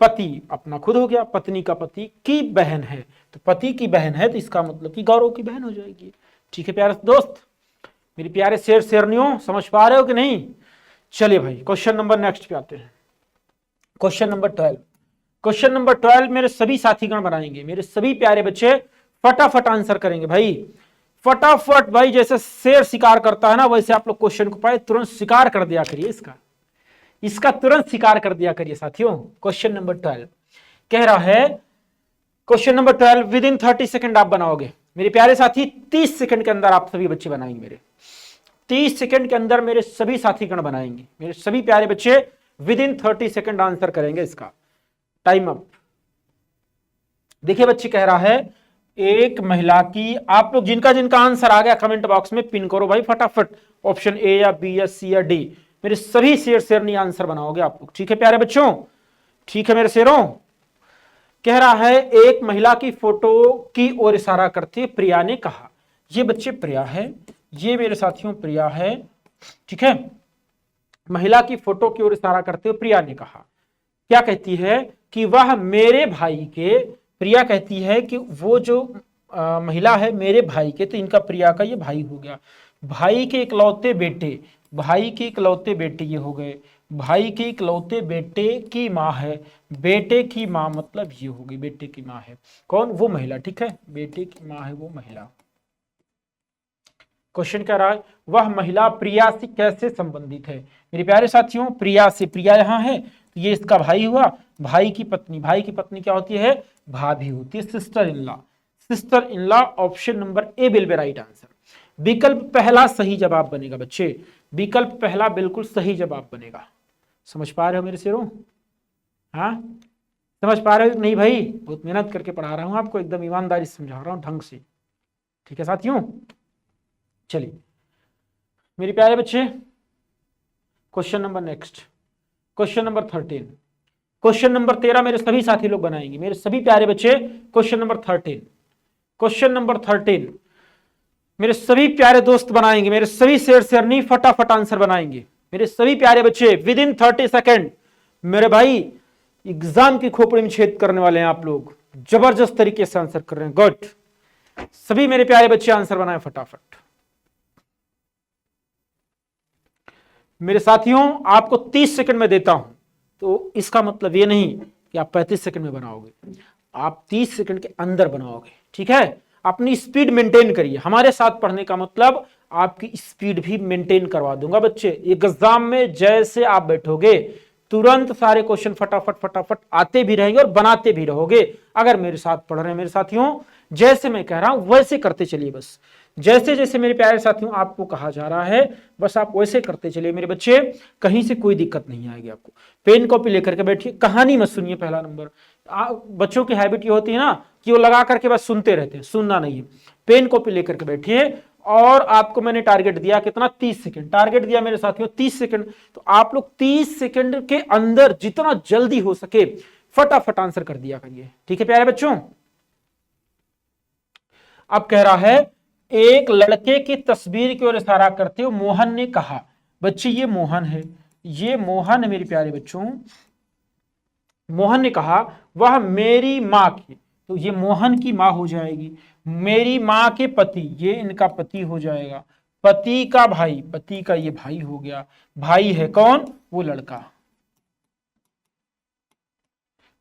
पति, अपना खुद हो गया, पत्नी का पति की बहन है, तो पति की बहन है तो इसका मतलब कि गौरव की बहन हो जाएगी, ठीक है प्यारे दोस्त, मेरे प्यारे शेर शेरनियों, समझ पा रहे हो कि नहीं। चलिए भाई क्वेश्चन नंबर नेक्स्ट पे आते हैं, क्वेश्चन नंबर 12, क्वेश्चन नंबर 12 मेरे सभी साथीगण बनाएंगे, मेरे सभी प्यारे बच्चे फटाफट आंसर करेंगे भाई, फटाफट भाई, जैसे शेर शिकार करता है ना वैसे आप लोग क्वेश्चन को पाए तुरंत शिकार कर दिया करिए, इसका तुरंत शिकार कर दिया करिए साथियों। क्वेश्चन नंबर 12 कह रहा है, question number 12 with in 30 second आप बनाओगे मेरे प्यारे साथी, 30 सेकंड के अंदर आप सभी बच्चे बनाएंगे, मेरे 30 सेकंड के अंदर मेरे सभी साथीगण बनाएंगे, मेरे सभी प्यारे बच्चे विद इन 30 सेकंड आंसर करेंगे इसका, टाइम अप। देखिए बच्चे कह रहा है एक महिला की, आप लोग जिनका जिनका आंसर आ गया कमेंट बॉक्स में पिन करो भाई फटाफट, ऑप्शन ए या बी या सी या डी, मेरे सभी शेर शेरनी आंसर बनाओगे आप लोग, ठीक है प्यारे बच्चों, ठीक है मेरे शेरों। कह रहा है एक महिला की फोटो की ओर इशारा करते प्रिया ने कहा, ये बच्चे प्रिया है, ये मेरे साथियों प्रिया है, ठीक है, महिला की फोटो की ओर इशारा करते हुए प्रिया ने कहा, क्या कहती है कि वह मेरे भाई के, प्रिया कहती है कि वो जो महिला है मेरे भाई के, तो इनका प्रिया का ये भाई हो गया, भाई के इकलौते बेटे, भाई के इकलौते बेटे ये हो गए, भाई के इकलौते बेटे की माँ है, बेटे की माँ मतलब ये हो गई, बेटे की माँ है कौन, वो महिला, ठीक है, बेटे की माँ है वो महिला। क्वेश्चन कह रहा है वह महिला प्रिया से कैसे संबंधित है, मेरे प्यारे साथियों प्रिया से, प्रिया यहाँ है तो ये इसका भाई हुआ, भाई की पत्नी क्या होती है, भाभी होती है, sister in law, sister in law, option number A will be right answer. विकल्प पहला सही जवाब बनेगा बच्चे, विकल्प पहला बिल्कुल सही जवाब बनेगा, समझ पा रहे हो मेरे शेरों, हाँ समझ पा रहे हो नहीं भाई, बहुत मेहनत करके पढ़ा रहा हूं आपको, एकदम ईमानदारी से समझा रहा हूं ढंग से, ठीक है साथियों। चलिए मेरे प्यारे बच्चे question number next, question number 13, question number 13 मेरे सभी साथी लोग बनाएंगे, मेरे सभी प्यारे बच्चे क्वेश्चन नंबर 13, क्वेश्चन नंबर 13 मेरे सभी प्यारे दोस्त बनाएंगे, मेरे सभी शेर शेरनी फटाफट आंसर बनाएंगे, मेरे सभी प्यारे बच्चे विद इन 30 सेकेंड, मेरे भाई एग्जाम की खोपड़ी में छेद करने वाले हैं आप लोग, जबरदस्त तरीके से आंसर कर रहे हैं, गुड। सभी मेरे प्यारे बच्चे आंसर बनाए फटाफट। मेरे साथियों आपको 30 सेकंड में देता हूं, तो इसका मतलब ये नहीं कि आप 35 सेकंड में बनाओगे, आप 30 सेकंड के अंदर बनाओगे, ठीक है। अपनी स्पीड मेंटेन करिए। हमारे साथ पढ़ने का मतलब आपकी स्पीड भी मेंटेन करवा दूंगा बच्चे। एग्जाम में जैसे आप बैठोगे तुरंत सारे क्वेश्चन फटाफट फटाफट आते भी रहेंगे और बनाते भी रहोगे। अगर मेरे साथ पढ़ रहे हैं मेरे साथियों, जैसे मैं कह रहा हूं वैसे करते चलिए। बस जैसे जैसे मेरे प्यारे साथियों आपको कहा जा रहा है बस आप वैसे करते चलिए मेरे बच्चे, कहीं से कोई दिक्कत नहीं आएगी आपको। पेन कॉपी लेकर के बैठिए, कहानी मत सुनिए। पहला नंबर, बच्चों की हैबिट ये होती है ना कि वो लगा करके बस सुनते रहते हैं, सुनना नहीं है। पेन कॉपी लेकर के बैठिए और आपको मैंने टारगेट दिया कितना, 30 सेकंड टारगेट दिया मेरे साथियों, 30 सेकंड। तो आप लोग 30 सेकंड के अंदर जितना जल्दी हो सके फटाफट आंसर कर दिया करिए, ठीक है प्यारे बच्चों। अब कह रहा है एक लड़के की तस्वीर की ओर इशारा करते हुए मोहन ने कहा, बच्चे ये मोहन है, ये मोहन है मेरे प्यारे बच्चों। मोहन ने कहा वह मेरी माँ की, तो ये मोहन की माँ हो जाएगी। मेरी माँ के पति, ये इनका पति हो जाएगा। पति का भाई, पति का ये भाई हो गया। भाई है कौन, वो लड़का,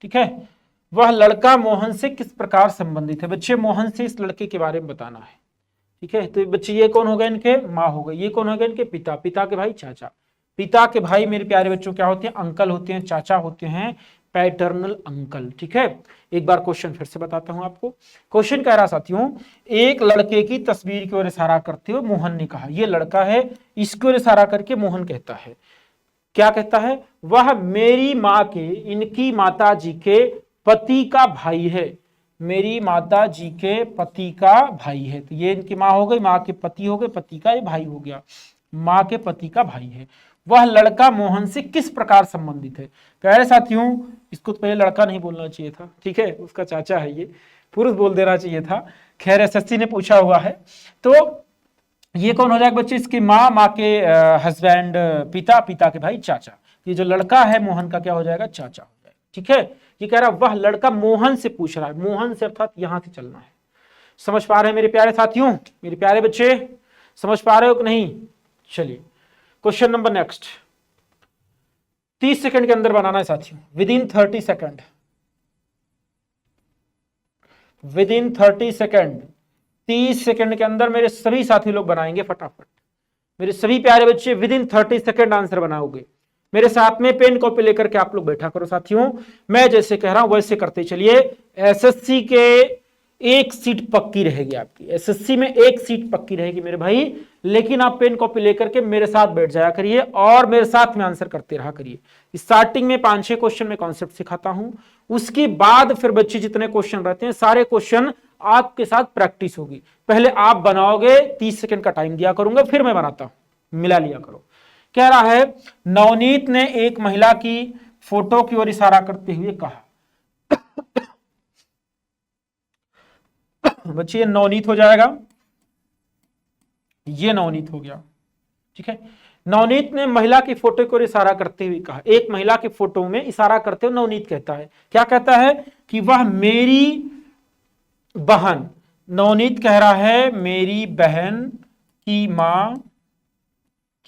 ठीक है। वह लड़का मोहन से किस प्रकार संबंधित है, बच्चे मोहन से इस लड़के के बारे में बताना है, ठीक है। तो बच्चे ये कौन हो गए, इनके माँ हो गए। ये कौन हो गए, इनके पिता, पिता के भाई चाचा। पिता के भाई मेरे प्यारे बच्चों क्या होते हैं, अंकल होते हैं, चाचा होते हैं, पैटर्नल अंकल, ठीक है। एक बार क्वेश्चन फिर से बताता हूं आपको। क्वेश्चन कह रहा साथियों, एक लड़के की तस्वीर की ओर इशारा करते हुए मोहन ने कहा, ये लड़का है, इसकी ओर इशारा करके मोहन कहता है, क्या कहता है, वह मेरी माँ के, इनकी माता जी के पति का भाई है। मेरी माता जी के पति का भाई है, तो ये इनकी माँ हो गई, माँ के पति हो गए, पति का ये भाई हो गया, माँ के पति का भाई है। वह लड़का मोहन से किस प्रकार संबंधित है। कह रहे साथियों, इसको तो पहले लड़का नहीं बोलना चाहिए था, ठीक है, उसका चाचा है, ये पुरुष बोल देना चाहिए था। खैर एसएससी ने पूछा हुआ है, तो ये कौन हो जाएगा बच्चे, इसकी माँ, माँ के हस्बैंड, पिता, पिता के भाई चाचा। ये जो लड़का है मोहन का क्या हो जाएगा, चाचा हो जाएगा, ठीक है। ये कह रहा वह लड़का मोहन से पूछ रहा है, मोहन से अर्थात यहां से चलना है। समझ पा रहे हैं मेरे प्यारे साथियों, मेरे प्यारे बच्चे, समझ पा रहे हो कि नहीं। चलिए क्वेश्चन नंबर नेक्स्ट, 30 सेकंड के अंदर बनाना है साथियों, with in 30 second, within 30 second, 30 second के अंदर मेरे सभी साथी लोग बनाएंगे फटाफट। मेरे सभी प्यारे बच्चे विद इन 30 सेकंड आंसर बनाओगे। मेरे साथ में पेन कॉपी लेकर के आप लोग बैठा करो साथियों, मैं जैसे कह रहा हूं वैसे करते चलिए। एसएससी के एक सीट पक्की रहेगी आपकी, एसएससी में एक सीट पक्की रहेगी मेरे भाई, लेकिन आप पेन कॉपी लेकर के मेरे साथ बैठ जाया करिए और मेरे साथ में आंसर करते रहा करिए। स्टार्टिंग में 5-6 क्वेश्चन में कॉन्सेप्ट सिखाता हूं, उसके बाद फिर बच्चे जितने क्वेश्चन रहते हैं सारे क्वेश्चन आपके साथ प्रैक्टिस होगी। पहले आप बनाओगे, 30 सेकंड का टाइम दिया करूंगा, फिर मैं बनाता हूं, मिला लिया करो। कह रहा है नवनीत ने एक महिला की फोटो की ओर इशारा करते हुए कहा, बच्चे ये नवनीत हो जाएगा, ये नवनीत हो गया, ठीक है। नवनीत ने महिला की फोटो को इशारा करते हुए कहा, एक महिला की फोटो में इशारा करते हुए नवनीत कहता है, क्या कहता है कि वह मेरी बहन, नवनीत कह रहा है मेरी बहन की मां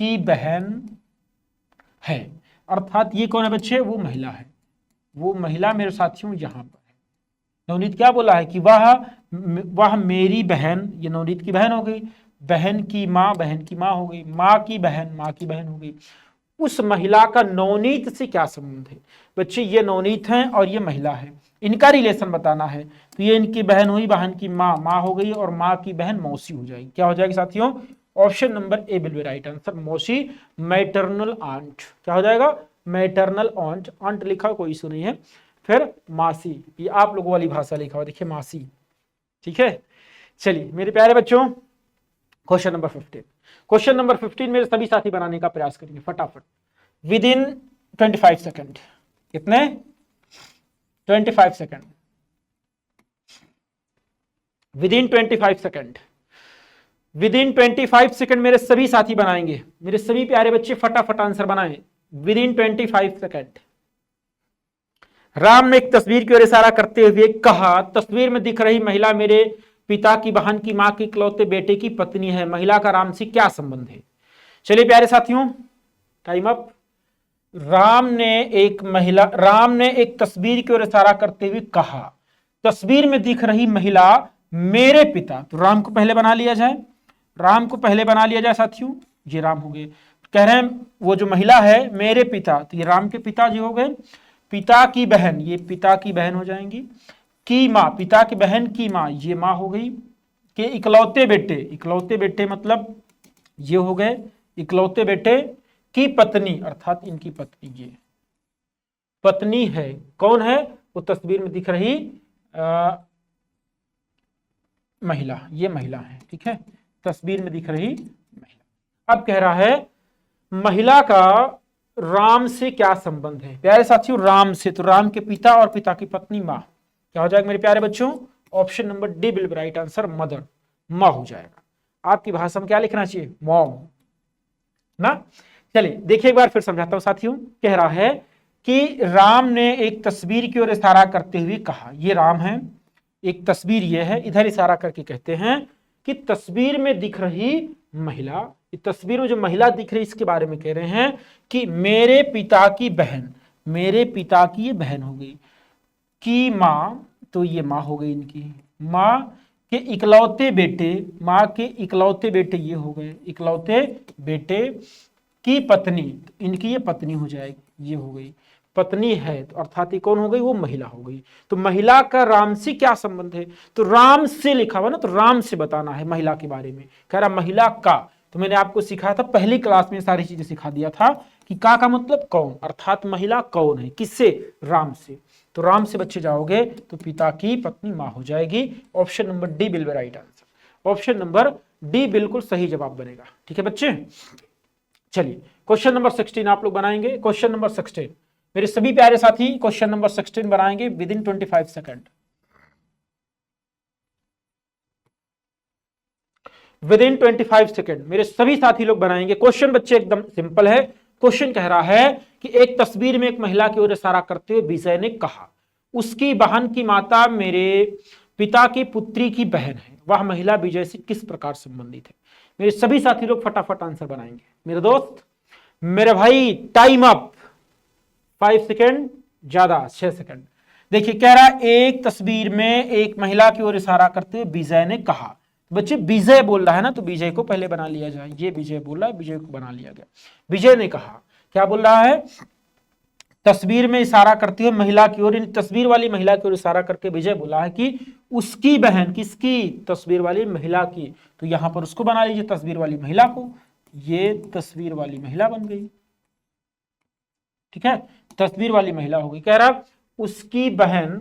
की बहन है। अर्थात ये कौन है बच्चे, वो महिला है, वो महिला मेरे साथियों यहां पर है। नवनीत क्या बोला है कि वह मेरी बहन, ये नवनीत की बहन हो गई, बहन की माँ, बहन की माँ हो गई, माँ की बहन, माँ की बहन हो गई। उस महिला का नवनीत से क्या संबंध है बच्चे, ये नवनीत हैं और ये महिला है, इनका रिलेशन बताना है। तो ये इनकी बहन हुई, बहन की माँ, माँ हो गई, और माँ की बहन मौसी हो जाएगी। क्या हो जाएगी साथियों, option number A will be right answer, मौसी, मैटरनल आंट। क्या हो जाएगा, मैटरनल आंट, आंट लिखा कोई इशू नहीं है, फिर मासी, ये आप लोगों वाली भाषा लिखा हुआ देखिए मासी, ठीक है। चलिए मेरे प्यारे बच्चों, क्वेश्चन नंबर 15, क्वेश्चन नंबर 15 मेरे सभी साथी बनाने का प्रयास करेंगे फटाफट, विद इन 25 सेकंड। कितने, 25 second, with in 25 second, with in 25 second मेरे सभी साथी बनाएंगे। मेरे सभी प्यारे बच्चे फटाफट आंसर बनाएं, विद इन 25 सेकंड। राम ने एक तस्वीर की ओर इशारा करते हुए कहा, तस्वीर में दिख रही महिला मेरे पिता की बहन की मां के इकलौते बेटे की पत्नी है। महिला का राम से क्या संबंध है? चलिए प्यारे साथियों, टाइम अप। राम ने एक तस्वीर की ओर इशारा करते हुए कहा, तस्वीर में दिख रही महिला मेरे पिता, तो राम को पहले बना लिया जाए, राम को पहले बना लिया जाए साथियों, ये राम हो गए। कह रहे हैं वो जो महिला है मेरे पिता, तो ये राम के पिताजी हो गए। पिता की बहन, ये पिता की बहन हो जाएंगी। की माँ, पिता की बहन की माँ, ये माँ हो गई। के इकलौते बेटे, इकलौते बेटे मतलब ये हो गए इकलौते बेटे की पत्नी, अर्थात इनकी पत्नी, ये पत्नी है। कौन है? वो तस्वीर में दिख रही महिला, ये महिला है, ठीक है, तस्वीर में दिख रही महिला। अब कह रहा है महिला का राम से क्या संबंध है? प्यारे साथियों, राम से, तो राम के पिता और पिता की पत्नी माँ, क्या हो जाएगा मेरे प्यारे बच्चों? Option number D bill right answer, mother, माँ हो जाएगा। आपकी भाषा में क्या लिखना चाहिए? मॉम ना। चलिए देखिए एक बार फिर समझाता हूं साथियों। कह रहा है कि राम ने एक तस्वीर की ओर इशारा करते हुए कहा, ये राम है, एक तस्वीर ये है, इधर इशारा करके कहते हैं कि तस्वीर में दिख रही महिला, तस्वीर में जो महिला दिख रही इसके बारे में कह रहे हैं कि मेरे पिता की बहन, मेरे पिता की ये बहन हो गई, की माँ, तो ये माँ हो गई इनकी, माँ के इकलौते बेटे, माँ के इकलौते बेटे ये हो गए, इकलौते बेटे की पत्नी, इनकी ये पत्नी हो जाएगी, ये हो गई पत्नी है, तो अर्थात ये कौन हो गई? वो महिला हो गई। तो महिला का राम से क्या संबंध है? तो राम से लिखा हुआ ना, तो राम से बताना है महिला के बारे में। कह रहा महिला का, तो मैंने आपको सिखाया था पहली क्लास में, सारी चीजें सिखा दिया था कि का मतलब कौन, अर्थात महिला कौन है, किससे? राम से। तो राम से बच्चे जाओगे तो पिता की पत्नी मां हो जाएगी। ऑप्शन नंबर डी बिल्कुल right answer, option number D बिल्कुल सही जवाब बनेगा। ठीक है बच्चे, चलिए क्वेश्चन नंबर 16 आप लोग बनाएंगे। क्वेश्चन नंबर 16 मेरे सभी प्यारे साथी क्वेश्चन नंबर 16 बनाएंगे with in 25 second, with in 25 second मेरे सभी साथी लोग बनाएंगे। क्वेश्चन बच्चे एकदम सिंपल है। क्वेश्चन कह रहा है कि एक तस्वीर में एक महिला की ओर इशारा करते हुए विजय ने कहा, उसकी बहन की माता मेरे पिता की पुत्री की बहन है, वह महिला विजय से किस प्रकार संबंधित है? मेरे सभी साथी लोग फटाफट आंसर बनाएंगे। मेरे दोस्त, मेरे भाई, टाइम अप, 5 सेकेंड, ज्यादा 6 सेकेंड। देखिए कह रहा है एक तस्वीर में एक महिला की ओर इशारा करते हुए विजय ने कहा, बच्चे विजय बोल रहा है ना, तो विजय को पहले बना लिया जाए, ये विजय बोल रहा है, विजय को बना लिया गया। विजय ने कहा, क्या बोल रहा है? तस्वीर में इशारा करते हुए महिला की ओर, तस्वीर वाली महिला की ओर इशारा करके विजय बोला है कि उसकी बहन, किसकी? तस्वीर वाली महिला की, तो यहां पर उसको बना लीजिए तस्वीर वाली महिला को, ये तस्वीर वाली महिला बन गई, ठीक है, तस्वीर वाली महिला हो गई। कह रहा उसकी बहन,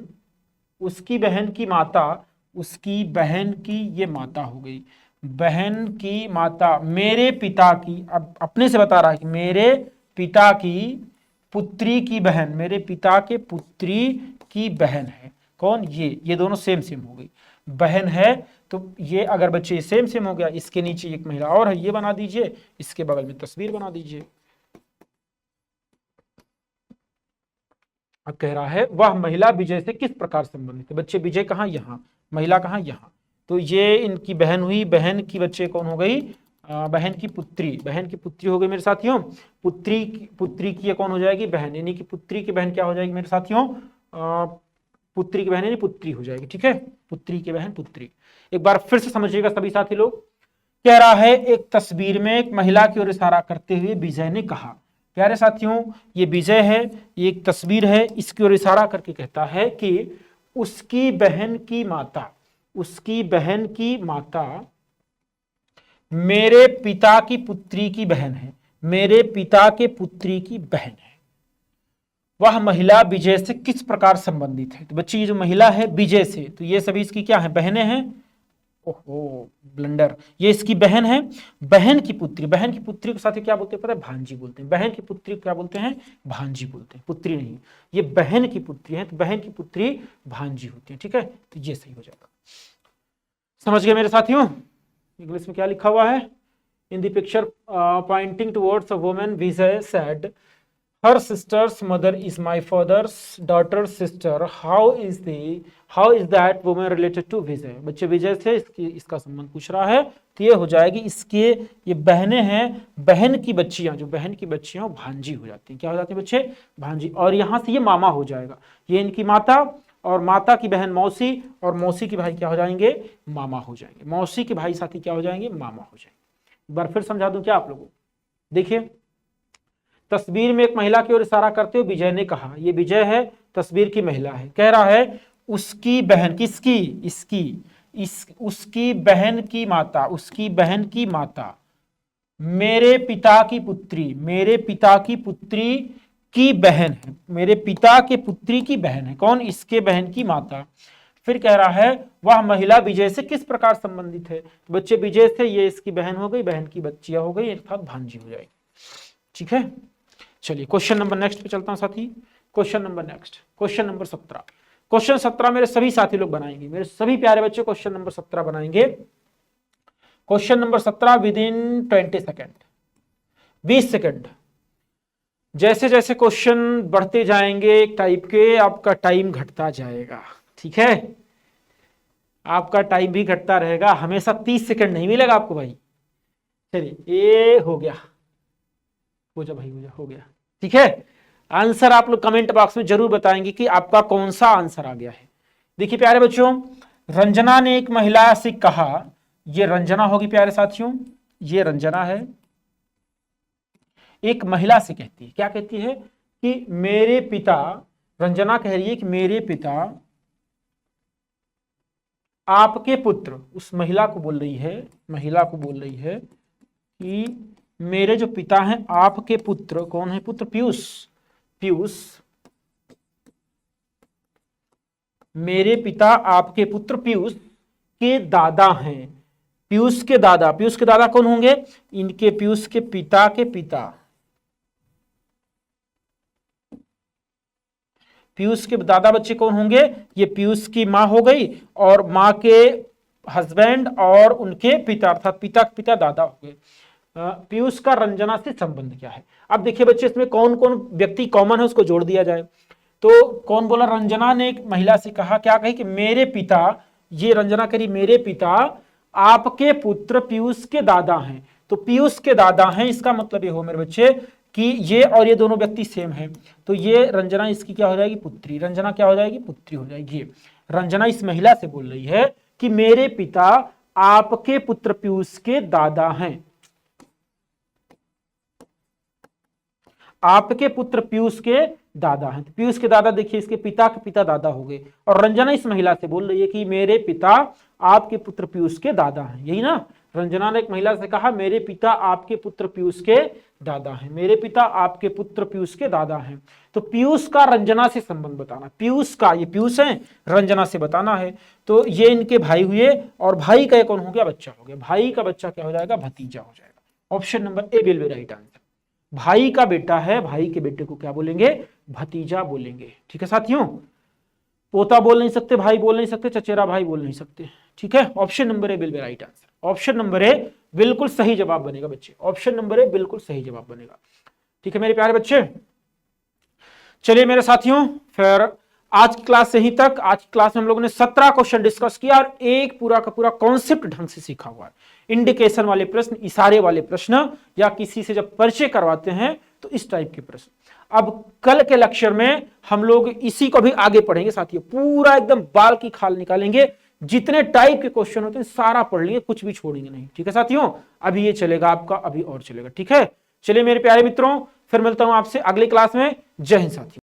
उसकी बहन की माता, उसकी बहन की ये माता हो गई, बहन की माता मेरे पिता की, अब अपने से बता रहा है कि मेरे पिता की पुत्री की बहन, मेरे पिता के पुत्री की बहन है। कौन? ये दोनों सेम सेम हो गई, बहन है, तो ये अगर बच्चे सेम सेम हो गया, इसके नीचे एक महिला और है, ये बना दीजिए, इसके बगल में तस्वीर बना दीजिए। अब कह रहा है वह महिला विजय से किस प्रकार संबंधित है? बच्चे विजय कहाँ? यहाँ, महिला कहाँ? यहाँ, तो ये इनकी बहन हुई, बहन की बच्चे कौन हो गई? बहन की पुत्री, बहन की पुत्री हो गई मेरे साथियों। पुत्री की ये कौन हो जाएगी? बहन, यानी कि पुत्री की बहन क्या हो जाएगी मेरे साथियों? पुत्री की बहन यानी पुत्री हो जाएगी, ठीक है, पुत्री की बहन पुत्री। एक बार फिर से समझिएगा सभी साथी लोग। कह रहा है एक तस्वीर में एक महिला की ओर इशारा करते हुए विजय ने कहा, प्यारे साथियों ये विजय है, ये एक तस्वीर है, इसकी ओर इशारा करके कहता है कि उसकी बहन की माता, उसकी बहन की माता मेरे पिता की पुत्री की बहन है, मेरे पिता के पुत्री की बहन है, वह महिला विजय से किस प्रकार संबंधित है? तो बच्ची ये जो महिला है विजय से, तो ये सभी इसकी क्या है? बहनें हैं। ओहो ब्लंडर, ये इसकी बहन है, बहन की पुत्री, बहन की पुत्री को साथ क्या बोलते हैं पता है? भांजी बोलते हैं। बहन की पुत्री को क्या बोलते हैं? भांजी बोलते हैं, पुत्री नहीं, ये बहन की पुत्री है, तो बहन की पुत्री भांजी होती है, ठीक है, तो ये सही हो जाएगा। समझ गए मेरे साथियों? इंग्लिश में क्या लिखा हुआ है? In the picture pointing towards a woman Vijay said, her sister's mother is my father's daughter sister, how is that woman related to Vijay. बच्चे विजय से इसका संबंध पूछ रहा है, तो ये हो जाएगी इसके, ये बहनें हैं, बहन की बच्चियां, जो बहन की बच्चियां भांजी हो जाती हैं। क्या हो जाती है बच्चे? भांजी। और यहां से ये मामा हो जाएगा, ये इनकी माता, और माता की बहन मौसी, और मौसी के भाई क्या हो जाएंगे? मामा हो जाएंगे। मौसी के भाई साथी क्या हो जाएंगे? मामा हो जाएंगे। एक बार फिर समझा दूं क्या आप लोगों को? देखिए, तस्वीर में एक महिला की ओर इशारा करते हुए विजय ने कहा, ये विजय है, तस्वीर की महिला है, कह रहा है उसकी बहन, किसकी? उसकी बहन की माता, उसकी बहन की माता मेरे पिता की पुत्री, मेरे पिता की पुत्री की बहन है, मेरे पिता के पुत्री की बहन है। कौन? इसके बहन की माता। फिर कह रहा है वह महिला विजय से किस प्रकार संबंधित है? तो बच्चे विजय से ये इसकी बहन हो गई, बहन की बच्चियां हो गई, अर्थात भांजी हो जाएगी। ठीक है, चलिए क्वेश्चन नंबर नेक्स्ट पे चलता हूं साथी। Question number next, question number 17। Question 17 मेरे सभी साथी लोग बनाएंगे, मेरे सभी प्यारे बच्चे क्वेश्चन नंबर 17 बनाएंगे। Question number 17 with in 20 second, 20 second. जैसे जैसे क्वेश्चन बढ़ते जाएंगे एक टाइप के, आपका टाइम घटता जाएगा। ठीक है, आपका टाइम भी घटता रहेगा, हमेशा 30 सेकेंड नहीं मिलेगा आपको भाई। चलिए, ये हो गया, हो जा भाई, हो गया। ठीक है, आंसर आप लोग कमेंट बॉक्स में जरूर बताएंगे कि आपका कौन सा आंसर आ गया है। देखिए प्यारे बच्चों, रंजना ने एक महिला से कहा, ये रंजना होगी प्यारे साथियों, ये रंजना है, एक महिला से कहती है, क्या कहती है? कि मेरे पिता, रंजना कह रही है कि मेरे पिता आपके पुत्र, उस महिला को बोल रही है, महिला को बोल रही है कि मेरे जो पिता हैं आपके पुत्र, कौन है पुत्र? पीयूष, पीयूष, मेरे पिता आपके पुत्र पीयूष के दादा हैं। पीयूष के दादा, पीयूष के दादा कौन होंगे? इनके पीयूष के पिता के पिता, पीयूष के दादा बच्चे कौन होंगे? ये पीयूष की मां हो गई, और मां के हस्बैंड और उनके पिता, अर्थात पिता के पिता दादा हो गए। पीयूष का रंजना से संबंध क्या है? अब देखिए बच्चे, इसमें कौन कौन व्यक्ति कॉमन है उसको जोड़ दिया जाए। तो कौन बोला? रंजना ने एक महिला से कहा, क्या कही? कि मेरे पिता, ये रंजना करी, मेरे पिता आपके पुत्र पीयूष के दादा हैं। तो पीयूष के दादा हैं, इसका मतलब ये हो मेरे बच्चे कि ये और ये दोनों व्यक्ति सेम है, तो ये रंजना इसकी क्या हो जाएगी? पुत्री। रंजना क्या हो जाएगी? पुत्री हो जाएगी। रंजना इस महिला से बोल रही है कि मेरे पिता आपके पुत्र पीयूष के दादा हैं, आपके पुत्र पीयूष के दादा हैं। पीयूष के दादा देखिए, इसके पिता के पिता दादा हो गए, और रंजना इस महिला से बोल रही है कि मेरे पिता आपके पुत्र पीयूष के दादा हैं। यही ना, रंजना ने एक महिला से कहा मेरे पिता आपके पुत्र पीयूष के दादा हैं, मेरे पिता आपके पुत्र पीयूष के दादा हैं। तो पीयूष का रंजना से संबंध बताना, पीयूष का, ये पीयूष है, रंजना से बताना है। तो ये इनके भाई हुए, और भाई का कौन हो गया? बच्चा हो गया। भाई का बच्चा क्या हो जाएगा? भतीजा हो जाएगा। Option number A will be right answer. भाई का बेटा है, भाई के बेटे को क्या बोलेंगे? भतीजा बोलेंगे। ठीक है साथियों, पोता बोल नहीं सकते, भाई बोल नहीं सकते, चचेरा भाई बोल नहीं सकते। ठीक है, option number A will be right answer. Option number ए बिल्कुल सही जवाब बनेगा बच्चे, ऑप्शन नंबर ए बिल्कुल सही जवाब बनेगा। ठीक है मेरे प्यारे बच्चे, चलिए मेरे साथियों, फिर आज की क्लास यहीं तक। आज की क्लास में हम लोगों ने 17 क्वेश्चन डिस्कस किया, और एक पूरा का पूरा कॉन्सेप्ट ढंग से सीखा हुआ है। इंडिकेशन वाले प्रश्न, इशारे वाले प्रश्न, या किसी से जब परिचय करवाते हैं तो इस टाइप के प्रश्न। अब कल के लेक्चर में हम लोग इसी को भी आगे पढ़ेंगे साथियों, पूरा एकदम बाल की खाल निकालेंगे, जितने टाइप के क्वेश्चन होते हैं सारा पढ़ लेंगे, कुछ भी छोड़ेंगे नहीं। ठीक है साथियों, अभी ये चलेगा आपका, अभी और चलेगा। ठीक है, चलिए मेरे प्यारे मित्रों, फिर मिलता हूं आपसे अगली क्लास में। जय हिंद साथियों।